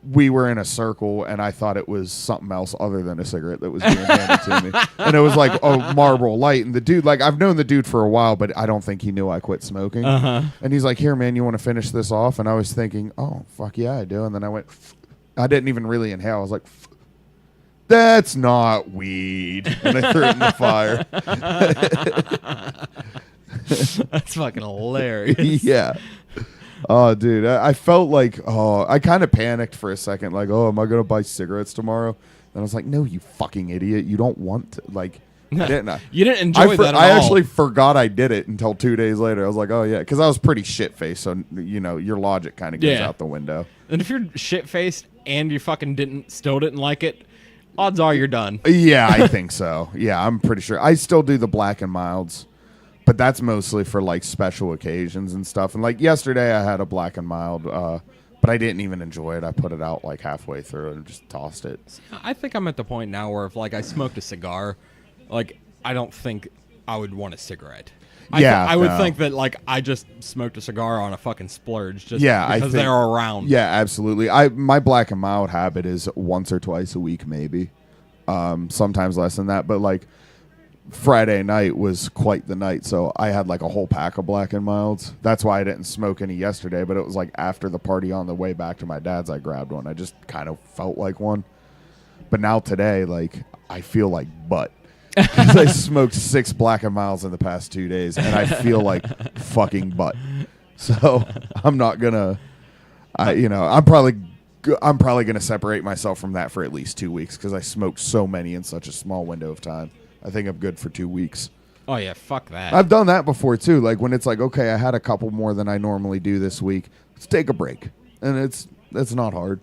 We were in a circle, and I thought it was something else other than a cigarette that was being handed to me. And it was like a Marlboro Light. And the dude, like, I've known the dude for a while, but I don't think he knew I quit smoking. Uh-huh. And he's like, here, man, you want to finish this off? And I was thinking, oh, fuck yeah, I do. And then I went, I didn't even really inhale. I was like, that's not weed. And I threw it in the fire. That's fucking hilarious. Yeah. Oh, dude, I felt like, I kind of panicked for a second. Like, am I going to buy cigarettes tomorrow? And I was like, no, you fucking idiot. You don't want to. Like, I didn't. You didn't enjoy that at all. I actually forgot I did it until 2 days later. I was like, oh, yeah, because I was pretty shit-faced. So, your logic kind of goes out the window. And if you're shit-faced and you fucking still didn't like it, odds are you're done. Yeah, I think so. Yeah, I'm pretty sure. I still do the black and milds. But that's mostly for, like, special occasions and stuff. And, like, yesterday I had a black and mild, but I didn't even enjoy it. I put it out, like, halfway through and just tossed it. I think I'm at the point now where if, like, I smoked a cigar, like, I don't think I would want a cigarette. I would think that, like, I just smoked a cigar on a fucking splurge just because they're around. Yeah, absolutely. My black and mild habit is once or twice a week, maybe. Sometimes less than that. But, like, Friday night was quite the night, so I had like a whole pack of black and milds. That's why I didn't smoke any yesterday, but it was like after the party on the way back to my dad's, I grabbed one. I just kind of felt like one. But now today, like, I feel like butt. Because I smoked 6 black and milds in the past 2 days, and I feel like fucking butt. So I'm not gonna, I'm probably gonna separate myself from that for at least 2 weeks because I smoked so many in such a small window of time. I think I'm good for 2 weeks. Oh, yeah, fuck that. I've done that before, too. Like, when it's like, okay, I had a couple more than I normally do this week. Let's take a break. And it's not hard.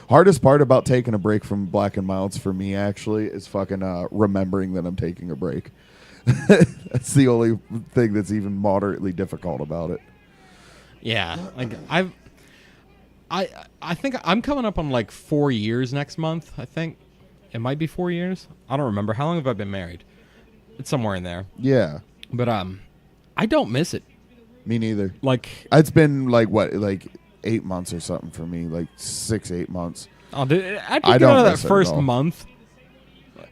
Hardest part about taking a break from black and milds for me, actually, is fucking remembering that I'm taking a break. That's the only thing that's even moderately difficult about it. Yeah. Like, I think I'm coming up on, like, 4 years next month, I think. It might be 4 years. I don't remember. How long have I been married? It's somewhere in there. Yeah. But I don't miss it. Me neither. Like, it's been like 8 months or something for me, like 6-8 months. Oh, dude, after I you get don't out of miss that it first at all. month,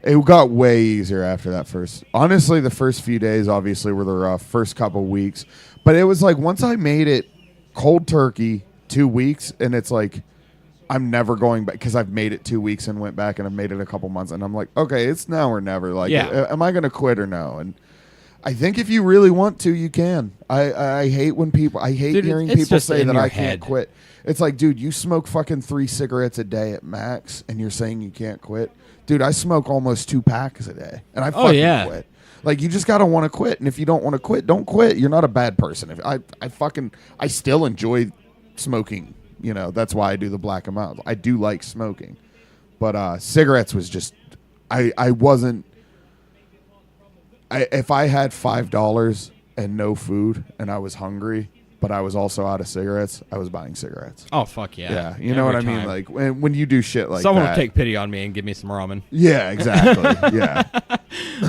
It got way easier after that first. Honestly, the first few days obviously were the rough. First couple weeks, but it was like once I made it cold turkey 2 weeks, and it's like I'm never going back because I've made it 2 weeks and went back, and I've made it a couple months, and I'm like, okay, it's now or never. Like, am I going to quit or no? And I think if you really want to, you can. I hate when people. I hate hearing people say that I can't quit. It's like, dude, you smoke fucking 3 cigarettes a day at max, and you're saying you can't quit. Dude, I smoke almost 2 packs a day, and I fucking quit. Like, you just gotta want to quit, and if you don't want to quit, don't quit. You're not a bad person. If I still enjoy smoking. You know, that's why I do the black and mild. I do like smoking, but cigarettes was just, I wasn't. If I had $5 and no food, and I was hungry, but I was also out of cigarettes, I was buying cigarettes. Oh, fuck yeah. Yeah, you know what I mean? Like, when you do shit like someone that. will take pity on me and give me some ramen. Yeah, exactly. Yeah.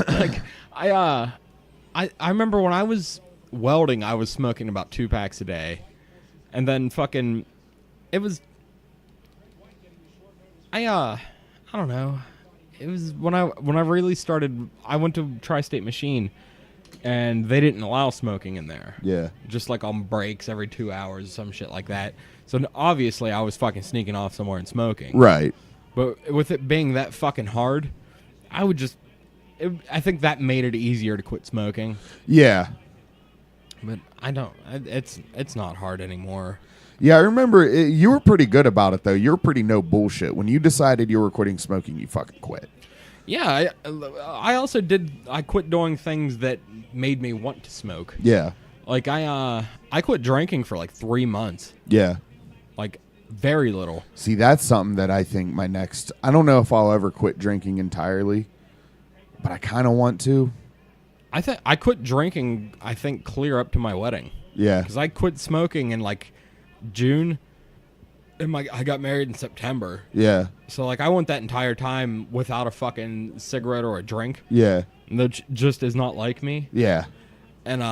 Like, I remember when I was welding, I was smoking about 2 packs a day. And then fucking, it was, I don't know. It was when I really started, I went to Tri-State Machine, and they didn't allow smoking in there. Yeah. Just like on breaks every 2 hours, some shit like that. So obviously I was fucking sneaking off somewhere and smoking. Right. But with it being that fucking hard, I would just, I think that made it easier to quit smoking. Yeah. But I don't, it's not hard anymore. Yeah, I remember you were pretty good about it, though. You were pretty no bullshit. When you decided you were quitting smoking, you fucking quit. Yeah, I also I quit doing things that made me want to smoke. Yeah. Like, I quit drinking for like 3 months. Yeah. Like, very little. See, that's something that I think I don't know if I'll ever quit drinking entirely, but I kind of want to. I quit drinking, I think, clear up to my wedding. Yeah. Because I quit smoking in like June, and I got married in September. Yeah. So like I went that entire time without a fucking cigarette or a drink. Yeah. And that just is not like me. Yeah. And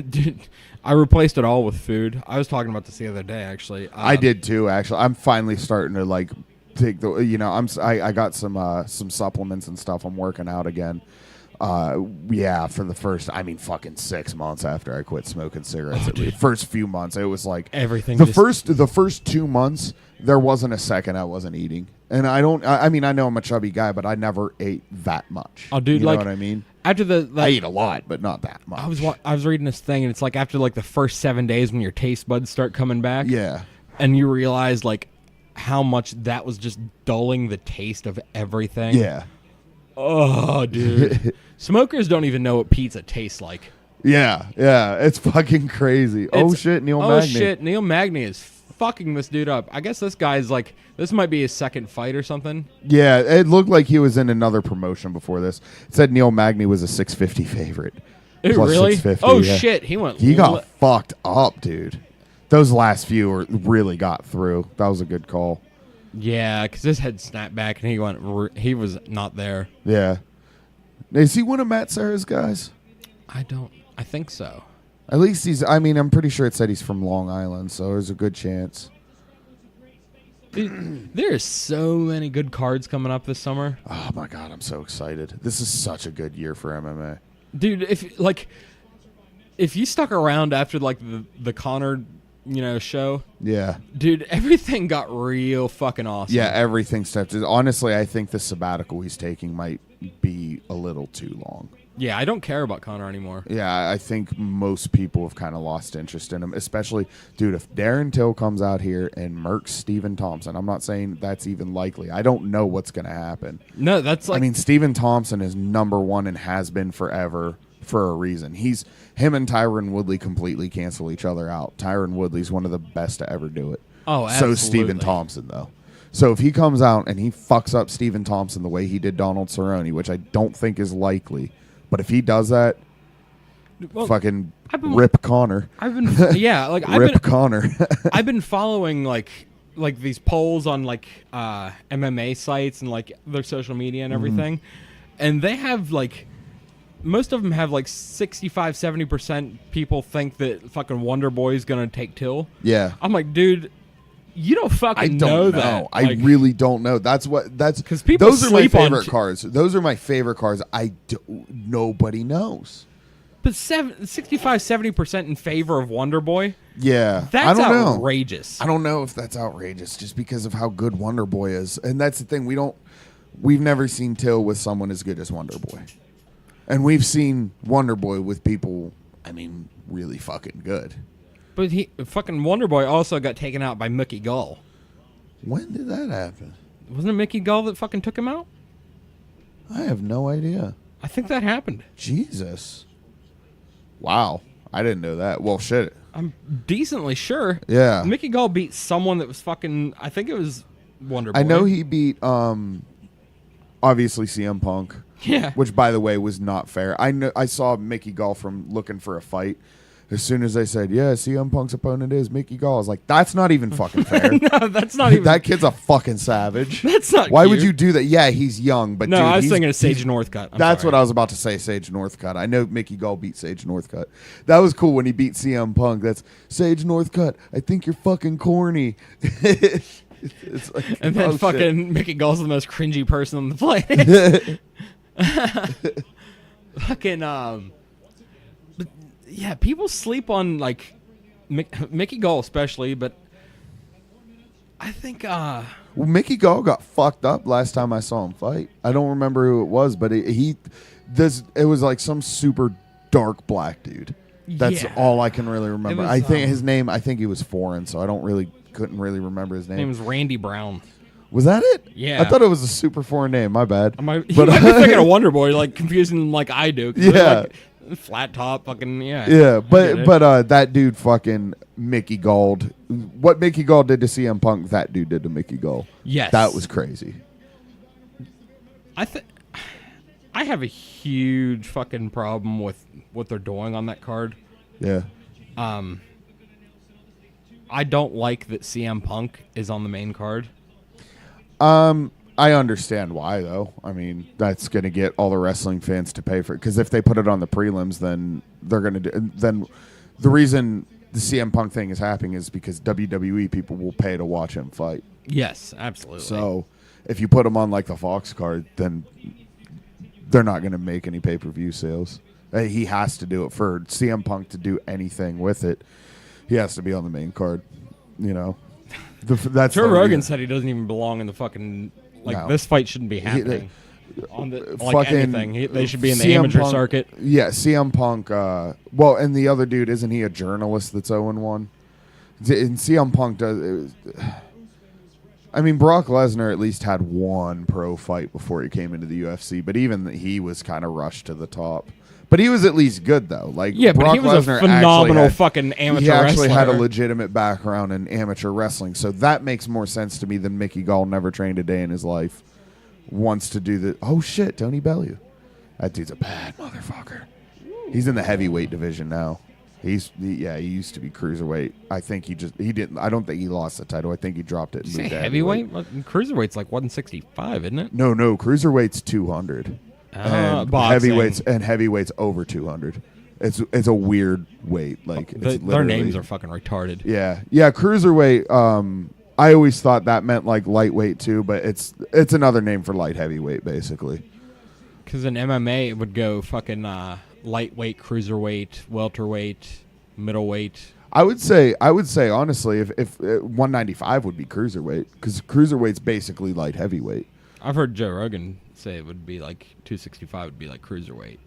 dude, I replaced it all with food. I was talking about this the other day, actually. I did too. Actually, I'm finally starting to like take the. You know, I got some supplements and stuff. I'm working out again. Yeah, for the first, fucking 6 months after I quit smoking cigarettes. The first few months, it was like everything. The first 2 months, there wasn't a second I wasn't eating. And I know I'm a chubby guy, but I never ate that much. Oh, dude, you know like, what I mean? After I eat a lot, but not that much. I was reading this thing, and it's like after like the first 7 days when your taste buds start coming back. Yeah. And you realize like how much that was just dulling the taste of everything. Yeah. Oh, dude. Smokers don't even know what pizza tastes like. Yeah, it's fucking crazy. Neil Magny. Neil Magny is fucking this dude up. I guess this guy's like, this might be his second fight or something. Yeah, it looked like he was in another promotion before this. It said Neil Magny was a 650 favorite. Really? 650, oh, yeah. Shit. He got fucked up, dude. Those last few really got through. That was a good call. Yeah, because his head snapped back and he was not there. Yeah. Is he one of Matt Serra's guys? I think so. At least I'm pretty sure it said he's from Long Island, so there's a good chance. Dude, there's so many good cards coming up this summer. Oh my God, I'm so excited. This is such a good year for MMA. Dude, if you stuck around after like the Conor, show. Yeah. Dude, everything got real fucking awesome. Yeah, everything stepped. Honestly, I think the sabbatical he's taking might be a little too long. Yeah, I don't care about Conor anymore. Yeah, I think most people have kind of lost interest in him, especially, dude, if Darren Till comes out here and murks Stephen Thompson, I'm not saying that's even likely. I don't know what's going to happen. No, that's like... Stephen Thompson is number one and has been forever for a reason. Him and Tyron Woodley completely cancel each other out. Tyron Woodley's one of the best to ever do it. Oh, absolutely. So Stephen Thompson, though. So if he comes out and he fucks up Stephen Thompson the way he did Donald Cerrone, which I don't think is likely, but if he does that, fucking rip Conor. Rip Conor. I've been following like these polls on like MMA sites and like their social media and everything, and they have like most of them have like 65-70% people think that fucking Wonder Boy's gonna take Till. Yeah. I'm like, dude, You don't fucking I don't know. that. I really don't know. That's because people those are my sleep on favorite cars. Those are my favorite cars. Nobody knows. But 65-70% in favor of Wonder Boy. Yeah, That's I don't know. outrageous. I don't know if that's outrageous, just because of how good Wonder Boy is, and that's the thing. We've never seen Till with someone as good as Wonder Boy, and we've seen Wonder Boy with people. I mean, really fucking good. But fucking Wonder Boy also got taken out by Mickey Gall. When did that happen? Wasn't it Mickey Gall that fucking took him out? I have no idea. I think that happened. Jesus. Wow. I didn't know that. Well, shit. I'm decently sure. Yeah. Mickey Gall beat someone that was fucking... I think it was Wonder Boy. I know he beat, obviously, CM Punk. Yeah. Which, by the way, was not fair. I saw Mickey Gall from Looking for a Fight. As soon as they said, yeah, CM Punk's opponent is Mickey Gall, I was like, that's not even fucking fair. No, that's not even... That kid's a fucking savage. That's not Why cute. would you do that? Yeah, he's young, but No, dude, I was thinking of Sage Northcutt. That's what I was about to say, Sage Northcutt. I know Mickey Gall beat Sage Northcutt. That was cool when he beat CM Punk. That's Sage Northcutt. I think you're fucking corny. It's like, and then fucking shit. Mickey Gall's the most cringy person on the planet. Fucking but yeah, people sleep on like Mickey Gall especially, but I think well, Mickey Gall got fucked up last time I saw him fight. I don't remember who it was, but it was like some super dark black dude. That's all I can really remember. Was, I think his name. I think he was foreign, so couldn't really remember his name. His name was Randy Brown. Was that it? Yeah. I thought it was a super foreign name. My bad. You might be thinking of Wonder Boy, like confusing them like I do. Yeah. Like, flat top, fucking yeah. Yeah, but that dude fucking Mickey Gall. What Mickey Gall did to CM Punk, that dude did to Mickey Gall. Yes. That was crazy. I have a huge fucking problem with what they're doing on that card. Yeah. I don't like that CM Punk is on the main card. I understand why, though. I mean, that's going to get all the wrestling fans to pay for it. Because if they put it on the prelims, then they're going to do. Then the reason the CM Punk thing is happening is because WWE people will pay to watch him fight. Yes, absolutely. So if you put him on like the Fox card, then they're not going to make any pay-per-view sales. He has to do it for CM Punk to do anything with it. He has to be on the main card. You know, that's Joe Rogan said he doesn't even belong in the fucking. Like, No. this fight shouldn't be happening on the like fucking anything. They should be in the CM amateur Punk, circuit. Yeah, CM Punk. Well, and the other dude, isn't he a journalist that's 0-1? And CM Punk does. I mean, Brock Lesnar at least had one pro fight before he came into the UFC, but even he was kind of rushed to the top. But he was at least good, though. Like, Yeah, Brock but he was Lesnar a phenomenal had, fucking amateur he actually wrestler. had a legitimate background in amateur wrestling, so that makes more sense to me than Mickey Gall never trained a day in his life. Wants to do the Tony Bellew. That dude's a bad motherfucker. He's in the heavyweight division now. He used to be cruiserweight. I think he didn't. I don't think he lost the title. I think he dropped it. And Say moved to heavyweight? Cruiserweight's like 165, isn't it? No, cruiserweight's 200. And heavyweight's over 200. It's a weird weight. Like Their names are fucking retarded. Yeah, cruiserweight. I always thought that meant like lightweight too, but it's another name for light heavyweight basically. Because in MMA it would go fucking lightweight, cruiserweight, welterweight, middleweight. I would say honestly, if 195 would be cruiserweight, because cruiserweight's basically light heavyweight. I've heard Joe Rogan say it would be like 265 would be like cruiserweight.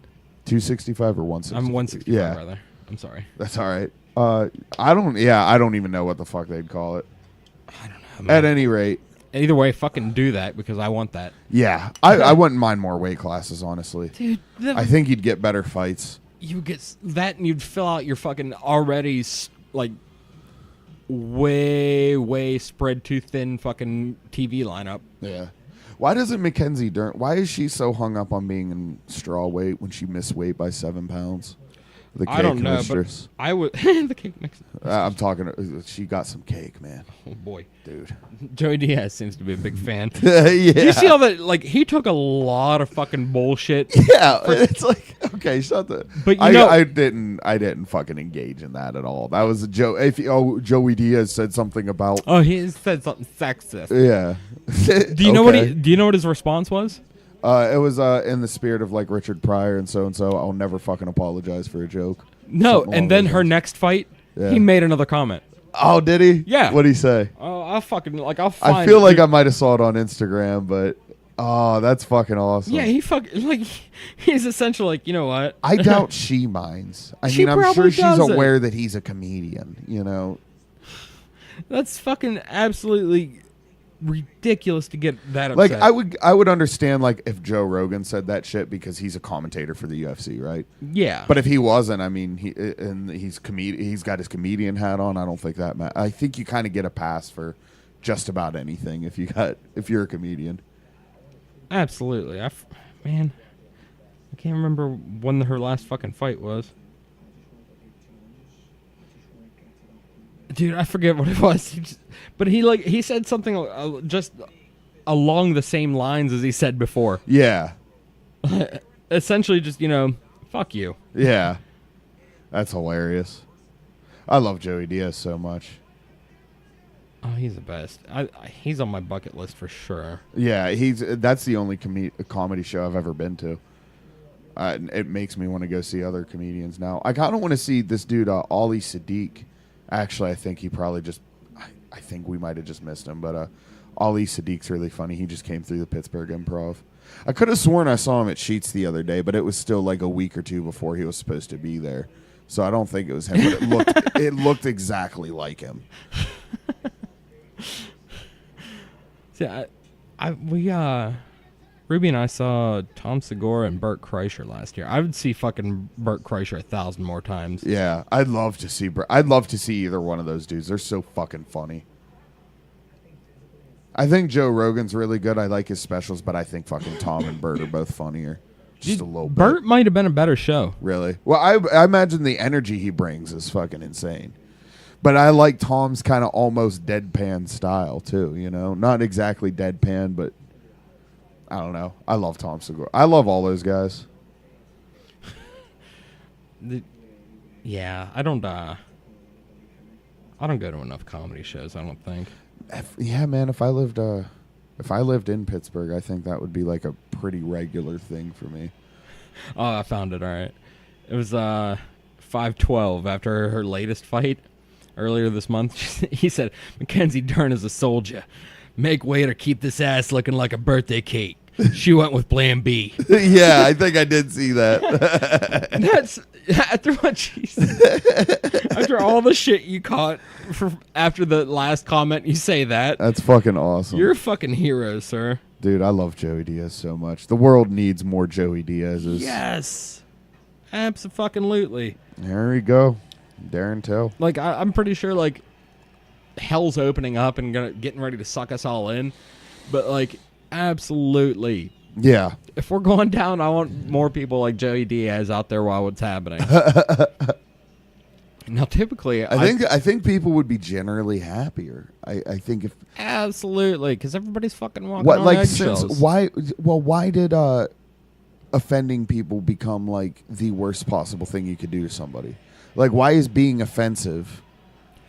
265 or 165? I'm 165 rather. I'm sorry. That's all right. I don't even know what the fuck they'd call it. I don't know, man. At any rate. Either way, fucking do that because I want that. Yeah. I wouldn't mind more weight classes, honestly. Dude, I think you'd get better fights. You would get that and you'd fill out your fucking already like way spread too thin fucking TV lineup. Yeah. Why doesn't Mackenzie Dern? Why is she so hung up on being in straw weight when she missed weight by 7 pounds? The cake I don't know, mistress. but I would the cake mix. I'm talking. She got some cake, man. Oh boy, dude. Joey Diaz seems to be a big fan. Yeah. Do you see all that? Like, he took a lot of fucking bullshit. Yeah, it's like, Okay, shut the. But I didn't fucking engage in that at all. That was a joke. Joey Diaz said something about. Oh, he said something sexist. Yeah. Do you know what? Do you know what his response was? It was in the spirit of like Richard Pryor and so. I'll never fucking apologize for a joke. No, and then her next fight, he made another comment. Oh, did he? Yeah. What'd he say? Oh, I'll find I feel like I might have saw it on Instagram, but that's fucking awesome. Yeah, he's essentially like, you know what? I doubt she minds. I'm sure she's aware that he's a comedian, you know. That's fucking absolutely ridiculous to get that upset. Like I would understand like if Joe Rogan said that shit because he's a commentator for the UFC, right? Yeah. But if he wasn't, I mean, he's got his comedian hat on. I don't think that I think you kind of get a pass for just about anything if you're a comedian. Absolutely. Man, I can't remember when her last fucking fight was. Dude, I forget what it was. But he said something just along the same lines as he said before. Yeah. Essentially just, fuck you. Yeah. That's hilarious. I love Joey Diaz so much. Oh, he's the best. He's on my bucket list for sure. Yeah, that's the only comedy show I've ever been to. It makes me want to go see other comedians now. I kind of want to see this dude, Ali Sadiq. Actually, I think he probably just... I think we might have just missed him, but Ali Sadiq's really funny. He just came through the Pittsburgh Improv. I could have sworn I saw him at Sheetz the other day, but it was still like a week or two before he was supposed to be there. So I don't think it was him, but it looked exactly like him. See, Ruby and I saw Tom Segura and Bert Kreischer last year. I would see fucking Bert Kreischer 1,000 more times. Yeah, I'd love to see either one of those dudes. They're so fucking funny. I think Joe Rogan's really good. I like his specials, but I think fucking Tom and Bert are both funnier. Just a little bit. Bert might have been a better show. Really? Well, I imagine the energy he brings is fucking insane. But I like Tom's kind of almost deadpan style, too, you know? Not exactly deadpan, but I don't know. I love Tom Segura. I love all those guys. Yeah, I don't go to enough comedy shows, I don't think. Man, if I lived in Pittsburgh, I think that would be like a pretty regular thing for me. Oh, I found it. All right. It was 5/12 after her latest fight earlier this month. He said, "Mackenzie Dern is a soldier. Make weight or keep this ass looking like a birthday cake." She went with Plan B. Yeah, I think I did see that. That's after what she said. After all the shit you caught after the last comment, you say that. That's fucking awesome. You're a fucking hero, sir. Dude, I love Joey Diaz so much. The world needs more Joey Diaz's. Yes. Abso-fucking-lutely. There we go. Darren Till. Like, I'm pretty sure, like, hell's opening up and getting ready to suck us all in. But, like, absolutely. Yeah. If we're going down, I want more people like Joey Diaz out there while it's happening. Now, typically, I think people would be generally happier. I think if absolutely, because everybody's fucking walking on eggshells. Why did offending people become like the worst possible thing you could do to somebody? Like, why is being offensive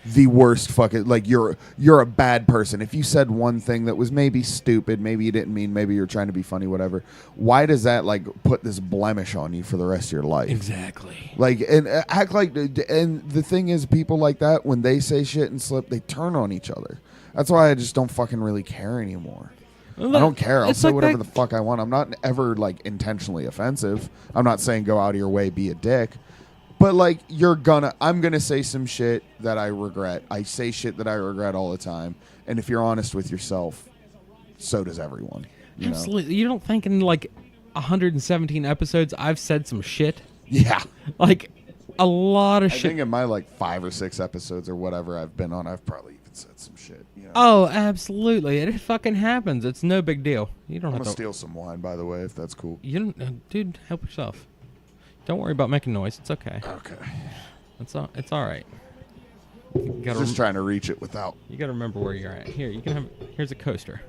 the worst fucking, like, you're a bad person? If you said one thing that was maybe stupid, maybe you didn't mean, maybe you're trying to be funny, whatever, why does that, like, put this blemish on you for the rest of your life? Exactly. Like, and act like, and the thing is, people like that, when they say shit and slip, they turn on each other. That's why I just don't fucking really care anymore. Well, I don't care. I'll say like whatever the fuck I want. I'm not ever, like, intentionally offensive. I'm not saying go out of your way, be a dick. But, like, I'm going to say some shit that I regret. I say shit that I regret all the time. And if you're honest with yourself, so does everyone. Absolutely. You don't think in, like, 117 episodes I've said some shit? Yeah. Like, a lot of shit. I think in my, like, 5 or 6 episodes or whatever I've been on, I've probably even said some shit. You know? Oh, absolutely. It fucking happens. It's no big deal. You don't I'm have to steal some wine, by the way, if that's cool. You don't, dude, help yourself. Don't worry about making noise. It's okay. Okay. It's all right. Just trying to reach it without. You got to remember where you're at. Here, you can have. Here's a coaster.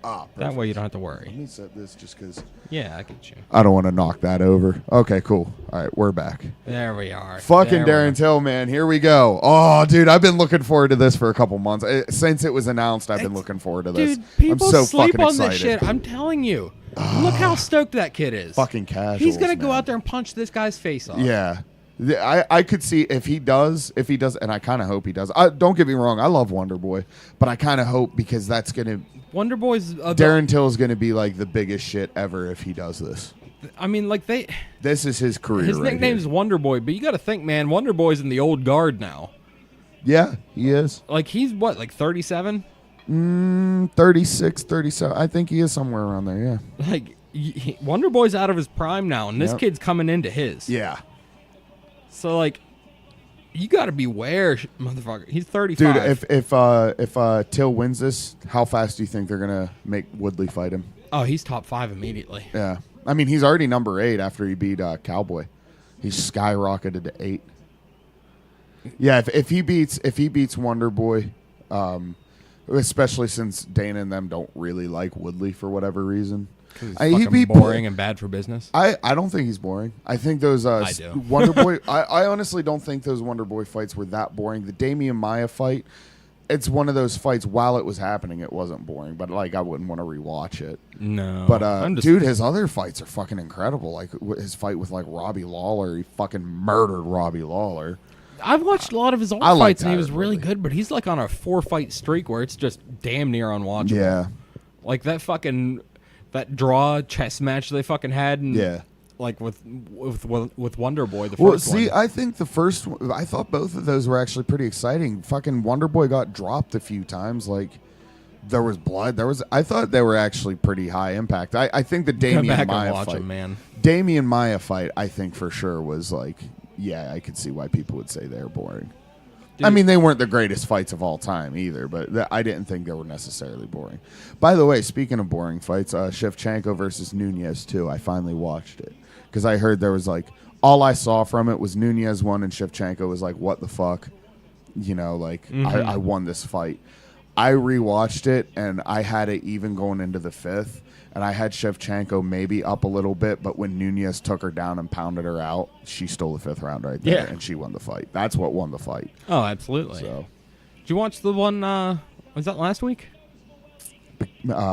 Perfect. That way you don't have to worry. Let me set this just because. Yeah, I get you. I don't want to knock that over. Okay, cool. All right, we're back. There we are. Fucking Darren Till, man. Here we go. Oh, dude, I've been looking forward to this for a couple months. Since it was announced, I've been looking forward to this. Dude, people I'm so sleep fucking on excited. this shit. I'm telling you. Look how stoked that kid is. Fucking casuals, He's going to go man. out there and punch this guy's face off. Yeah. I could see if he does, and I kind of hope he does. Don't get me wrong, I love Wonder Boy, but I kind of hope because that's going to... Wonder Boy's... Darren Till is going to be like the biggest shit ever if he does this. I mean, like This is his career. His right nickname's here. Wonder Boy, but you got to think, man, Wonder Boy's in the old guard now. Yeah, he is. Like, he's what, like 37? 36, 37. I think he is somewhere around there, yeah. Like, Wonder Boy's out of his prime now, and this kid's coming into his. Yeah. So, like, you got to beware, motherfucker. He's 35. Dude, if Till wins this, how fast do you think they're going to make Woodley fight him? Oh, he's top 5 immediately. Yeah. I mean, he's already number 8 after he beat Cowboy. He's skyrocketed to 8. Yeah, if he beats Wonder Boy, especially since Dana and them don't really like Woodley for whatever reason. He'd be boring and bad for business. I don't think he's boring. I think those I do. Wonder Boy. I honestly don't think those Wonder Boy fights were that boring. The Damian Maya fight, it's one of those fights. While it was happening, it wasn't boring. But like, I wouldn't want to rewatch it. No. But dude, his other fights are fucking incredible. Like his fight with like Robbie Lawler, he fucking murdered Robbie Lawler. I've watched a lot of his old fights, and he was really good. But he's like on a 4-fight streak where it's just damn near unwatchable. Yeah. Like that draw chess match they fucking had, and like with Wonder Boy. The first one. I think the first one, I thought both of those were actually pretty exciting. Fucking Wonder Boy got dropped a few times. Like there was blood. I thought they were actually pretty high impact. I think the Damian Maya fight, man. Damian Maya fight, I think for sure was like, yeah, I could see why people would say they're boring. Dude. I mean, they weren't the greatest fights of all time either, but I didn't think they were necessarily boring. By the way, speaking of boring fights, Shevchenko versus Nunez too. I finally watched it because I heard there was like all I saw from it was Nunez won and Shevchenko was like, "What the fuck?" You know, like I won this fight. I rewatched it and I had it even going into the 5th, and I had Shevchenko maybe up a little bit, but when Nunez took her down and pounded her out, she stole the 5th round right there, and she won the fight. That's what won the fight. Oh, absolutely. So, did you watch the one? Was that last week?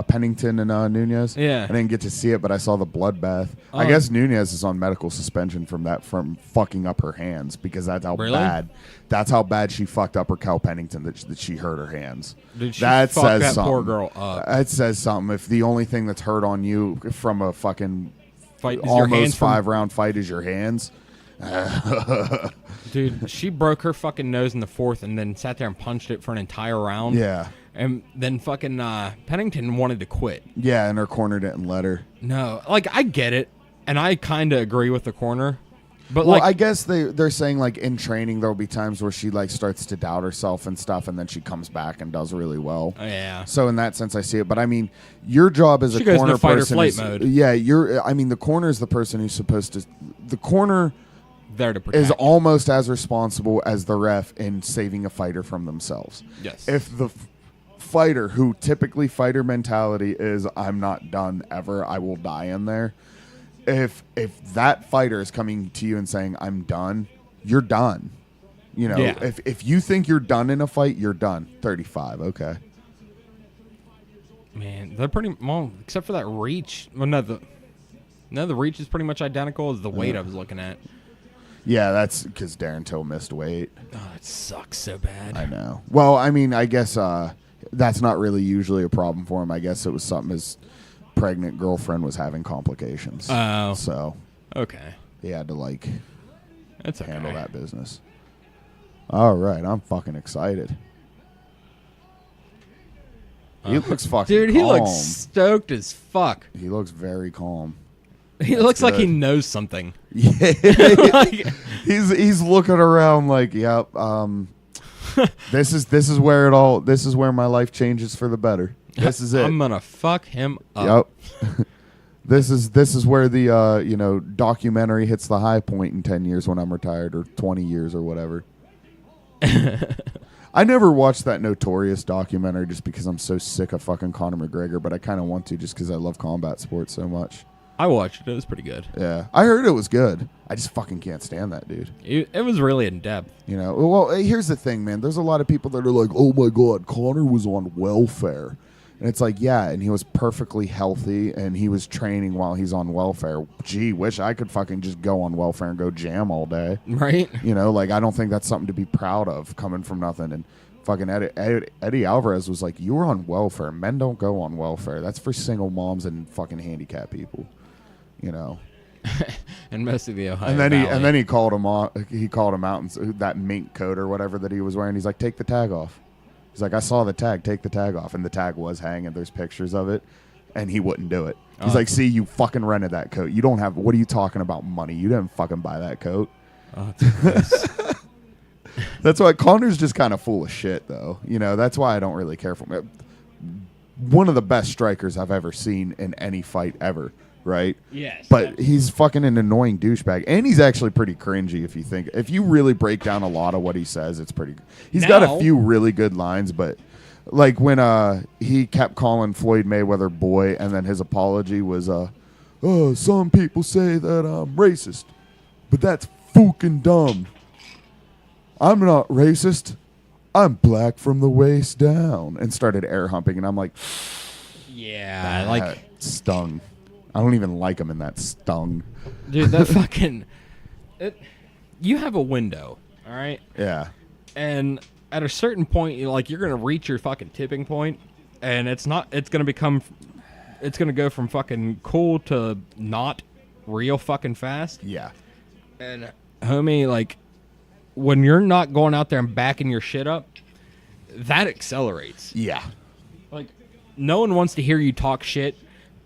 Pennington and Nunez. Yeah, I didn't get to see it, but I saw the bloodbath. I guess Nunez is on medical suspension from fucking up her hands because that's how bad. That's how bad she fucked up her Cal Pennington that she hurt her hands. Did she that fuck says that something. poor girl up? That says something. If the only thing that's hurt on you from a fucking fight is almost your hands 5-round fight is your hands. Dude, she broke her fucking nose in the 4th and then sat there and punched it for an entire round. Yeah. And then fucking Pennington wanted to quit. Yeah, and her corner didn't let her. No, like I get it, and I kind of agree with the corner. But well, like, I guess they're saying like in training there'll be times where she like starts to doubt herself and stuff, and then she comes back and does really well. Yeah. So in that sense, I see it. But I mean, your job as she a goes corner into fight or person, flight is, mode. yeah, I mean, the corner is the person who's supposed to. The corner there to protect is almost as responsible as the ref in saving a fighter from themselves. Yes. If the fighter, who typically fighter mentality is, I'm not done ever, I will die in there. If that fighter is coming to you and saying I'm done, you're done. You know, if you think you're done in a fight, you're done. 35, okay. Man, they're pretty well, except for that reach. Well, the reach is pretty much identical as the weight I was looking at. Yeah, that's because Darren Till missed weight. Oh, it sucks so bad. I know. Well, I mean, I guess that's not really usually a problem for him. I guess it was something his pregnant girlfriend was having complications. Oh. So. Okay. He had to, like, handle that business. All right. I'm fucking excited. He looks fucking Dude, he calm. looks stoked as fuck. He looks very calm. He looks like he knows something. Yeah. Like, he's looking around like, yep, this is where my life changes for the better. This is it. I'm gonna fuck him up. Yep. This is where the documentary hits the high point in 10 years when I'm retired, or 20 years or whatever. I never watched that Notorious documentary just because I'm so sick of fucking Conor McGregor, but I kind of want to just because I love combat sports so much. I watched it. It was pretty good. Yeah, I heard it was good. I just fucking can't stand that dude. It was really in depth. You know, well, here's the thing, man. There's a lot of people that are like, oh my God, Connor was on welfare. And it's like, yeah, and he was perfectly healthy, and he was training while he's on welfare. Gee, wish I could fucking just go on welfare and go jam all day. Right? You know, like, I don't think that's something to be proud of coming from nothing. And fucking Eddie Alvarez was like, you were on welfare. Men don't go on welfare. That's for single moms and fucking handicapped people. You know? And most of the Ohio And then Valley. he called him out. He called him out, and that mink coat or whatever that he was wearing. He's like, take the tag off. He's like, I saw the tag. Take the tag off. And the tag was hanging. There's pictures of it, and he wouldn't do it. He's like, see, you fucking rented that coat. You don't have. What are you talking about? Money? You didn't fucking buy that coat. Oh, it's That's why Connor's just kind of full of shit, though. You know, that's why I don't really care for him. One of the best strikers I've ever seen in any fight ever. Right? yes. But he's fucking an annoying douchebag. And he's actually pretty cringy if you really break down a lot of what he says, it's pretty He's got a few really good lines, but like when he kept calling Floyd Mayweather boy, and then his apology was oh, some people say that I'm racist, but that's fucking dumb. I'm not racist. I'm black from the waist down, and started air humping, and I'm like, yeah, that stung. I don't even like him, and that stung. Dude, that fucking... you have a window, all right? Yeah. And at a certain point, you're going to reach your fucking tipping point, and it's going to go from fucking cool to not real fucking fast. Yeah. And, homie, like, when you're not going out there and backing your shit up, that accelerates. Yeah. Like, no one wants to hear you talk shit.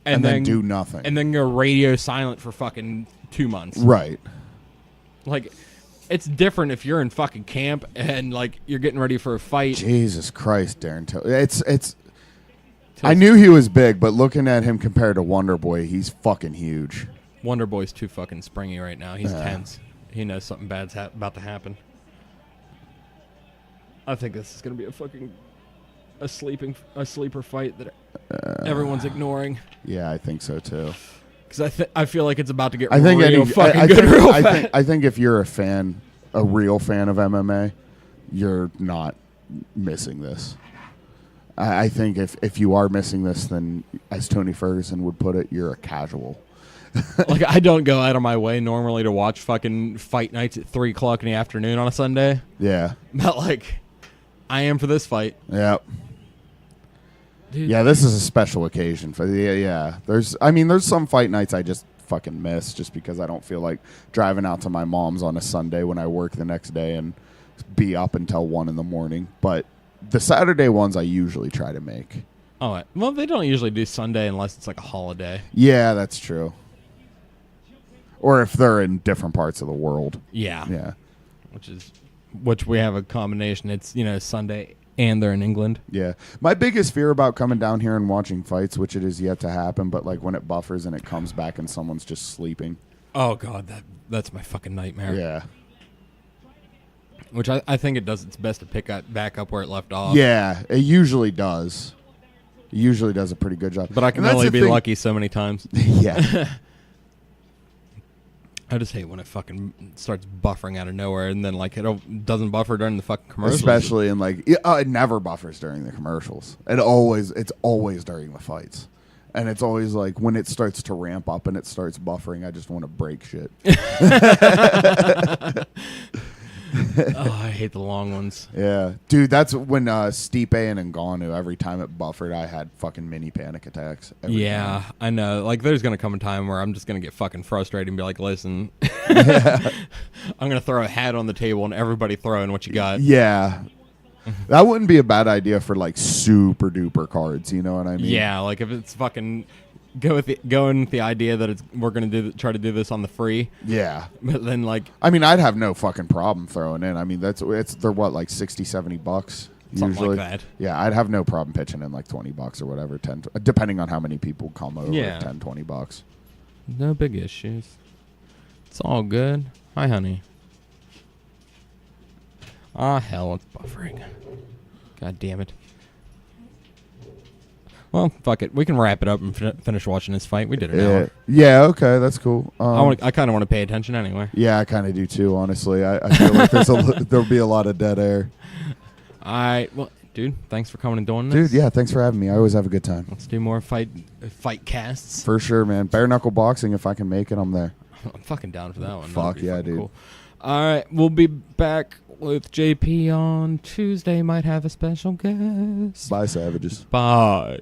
And then do nothing. And then go radio silent for fucking 2 months. Right. Like, it's different if you're in fucking camp and, like, you're getting ready for a fight. Jesus Christ, Darren. It's. I knew he was big, but looking at him compared to Wonder Boy, he's fucking huge. Wonder Boy's too fucking springy right now. He's tense. He knows something bad's about to happen. I think this is going to be a sleeper fight that everyone's ignoring. Yeah, I think so too. Because I feel like it's about to get I think real fast. I think if you're a real fan of MMA, you're not missing this. I think if you are missing this, then as Tony Ferguson would put it, you're a casual. Like, I don't go out of my way normally to watch fucking fight nights at 3 o'clock in the afternoon on a Sunday. Yeah. But, like, I am for this fight. Yep. Dude. Yeah, this is a special occasion for There's some fight nights I just fucking miss just because I don't feel like driving out to my mom's on a Sunday when I work the next day and be up until 1 a.m. But the Saturday ones I usually try to make. Oh, well, they don't usually do Sunday unless it's like a holiday. Yeah, that's true. Or if they're in different parts of the world. Yeah. Yeah. Which we have a combination. It's, Sunday and they're in England. Yeah. My biggest fear about coming down here and watching fights, which it is yet to happen, but like when it buffers and it comes back and someone's just sleeping. Oh, God, that's my fucking nightmare. Yeah. Which I think it does its best to pick back up where it left off. Yeah, it usually does. It usually does a pretty good job. But I can only be lucky so many times. Yeah. I just hate when it fucking starts buffering out of nowhere and then like it doesn't buffer during the fucking commercials. Especially in like it never buffers during the commercials. It's always during the fights. And it's always like when it starts to ramp up and it starts buffering, I just want to break shit. Oh, I hate the long ones. Yeah. Dude, that's when Stipe and Ngannou, every time it buffered, I had fucking mini panic attacks. Yeah, time. I know. Like, there's going to come a time where I'm just going to get fucking frustrated and be like, listen, I'm going to throw a hat on the table and everybody throw in what you got. Yeah. That wouldn't be a bad idea for, like, super duper cards, you know what I mean? Yeah, like, if it's fucking... Going with the idea that we're going to try to do this on the free. Yeah. But then, like... I mean, I'd have no fucking problem throwing in. I mean, they're what, like $60, $70 Something usually? like that. Yeah, I'd have no problem pitching in like $20 or whatever, 10, depending on how many people come over, yeah. $10, $20. No big issues. It's all good. Hi, honey. Ah, hell, it's buffering. God damn it. Well, fuck it. We can wrap it up and finish watching this fight. We did an hour. Yeah, okay, that's cool. I kind of want to pay attention anyway. Yeah, I kind of do too, honestly. I feel like there'll be a lot of dead air. All right. Well, dude, thanks for coming and doing this. Dude, yeah, thanks for having me. I always have a good time. Let's do more fight casts. For sure, man. Bare knuckle boxing, if I can make it, I'm there. I'm fucking down for that one. Fuck yeah, dude. Cool. All right, we'll be back with JP on Tuesday. Might have a special guest. Bye, savages. Bye.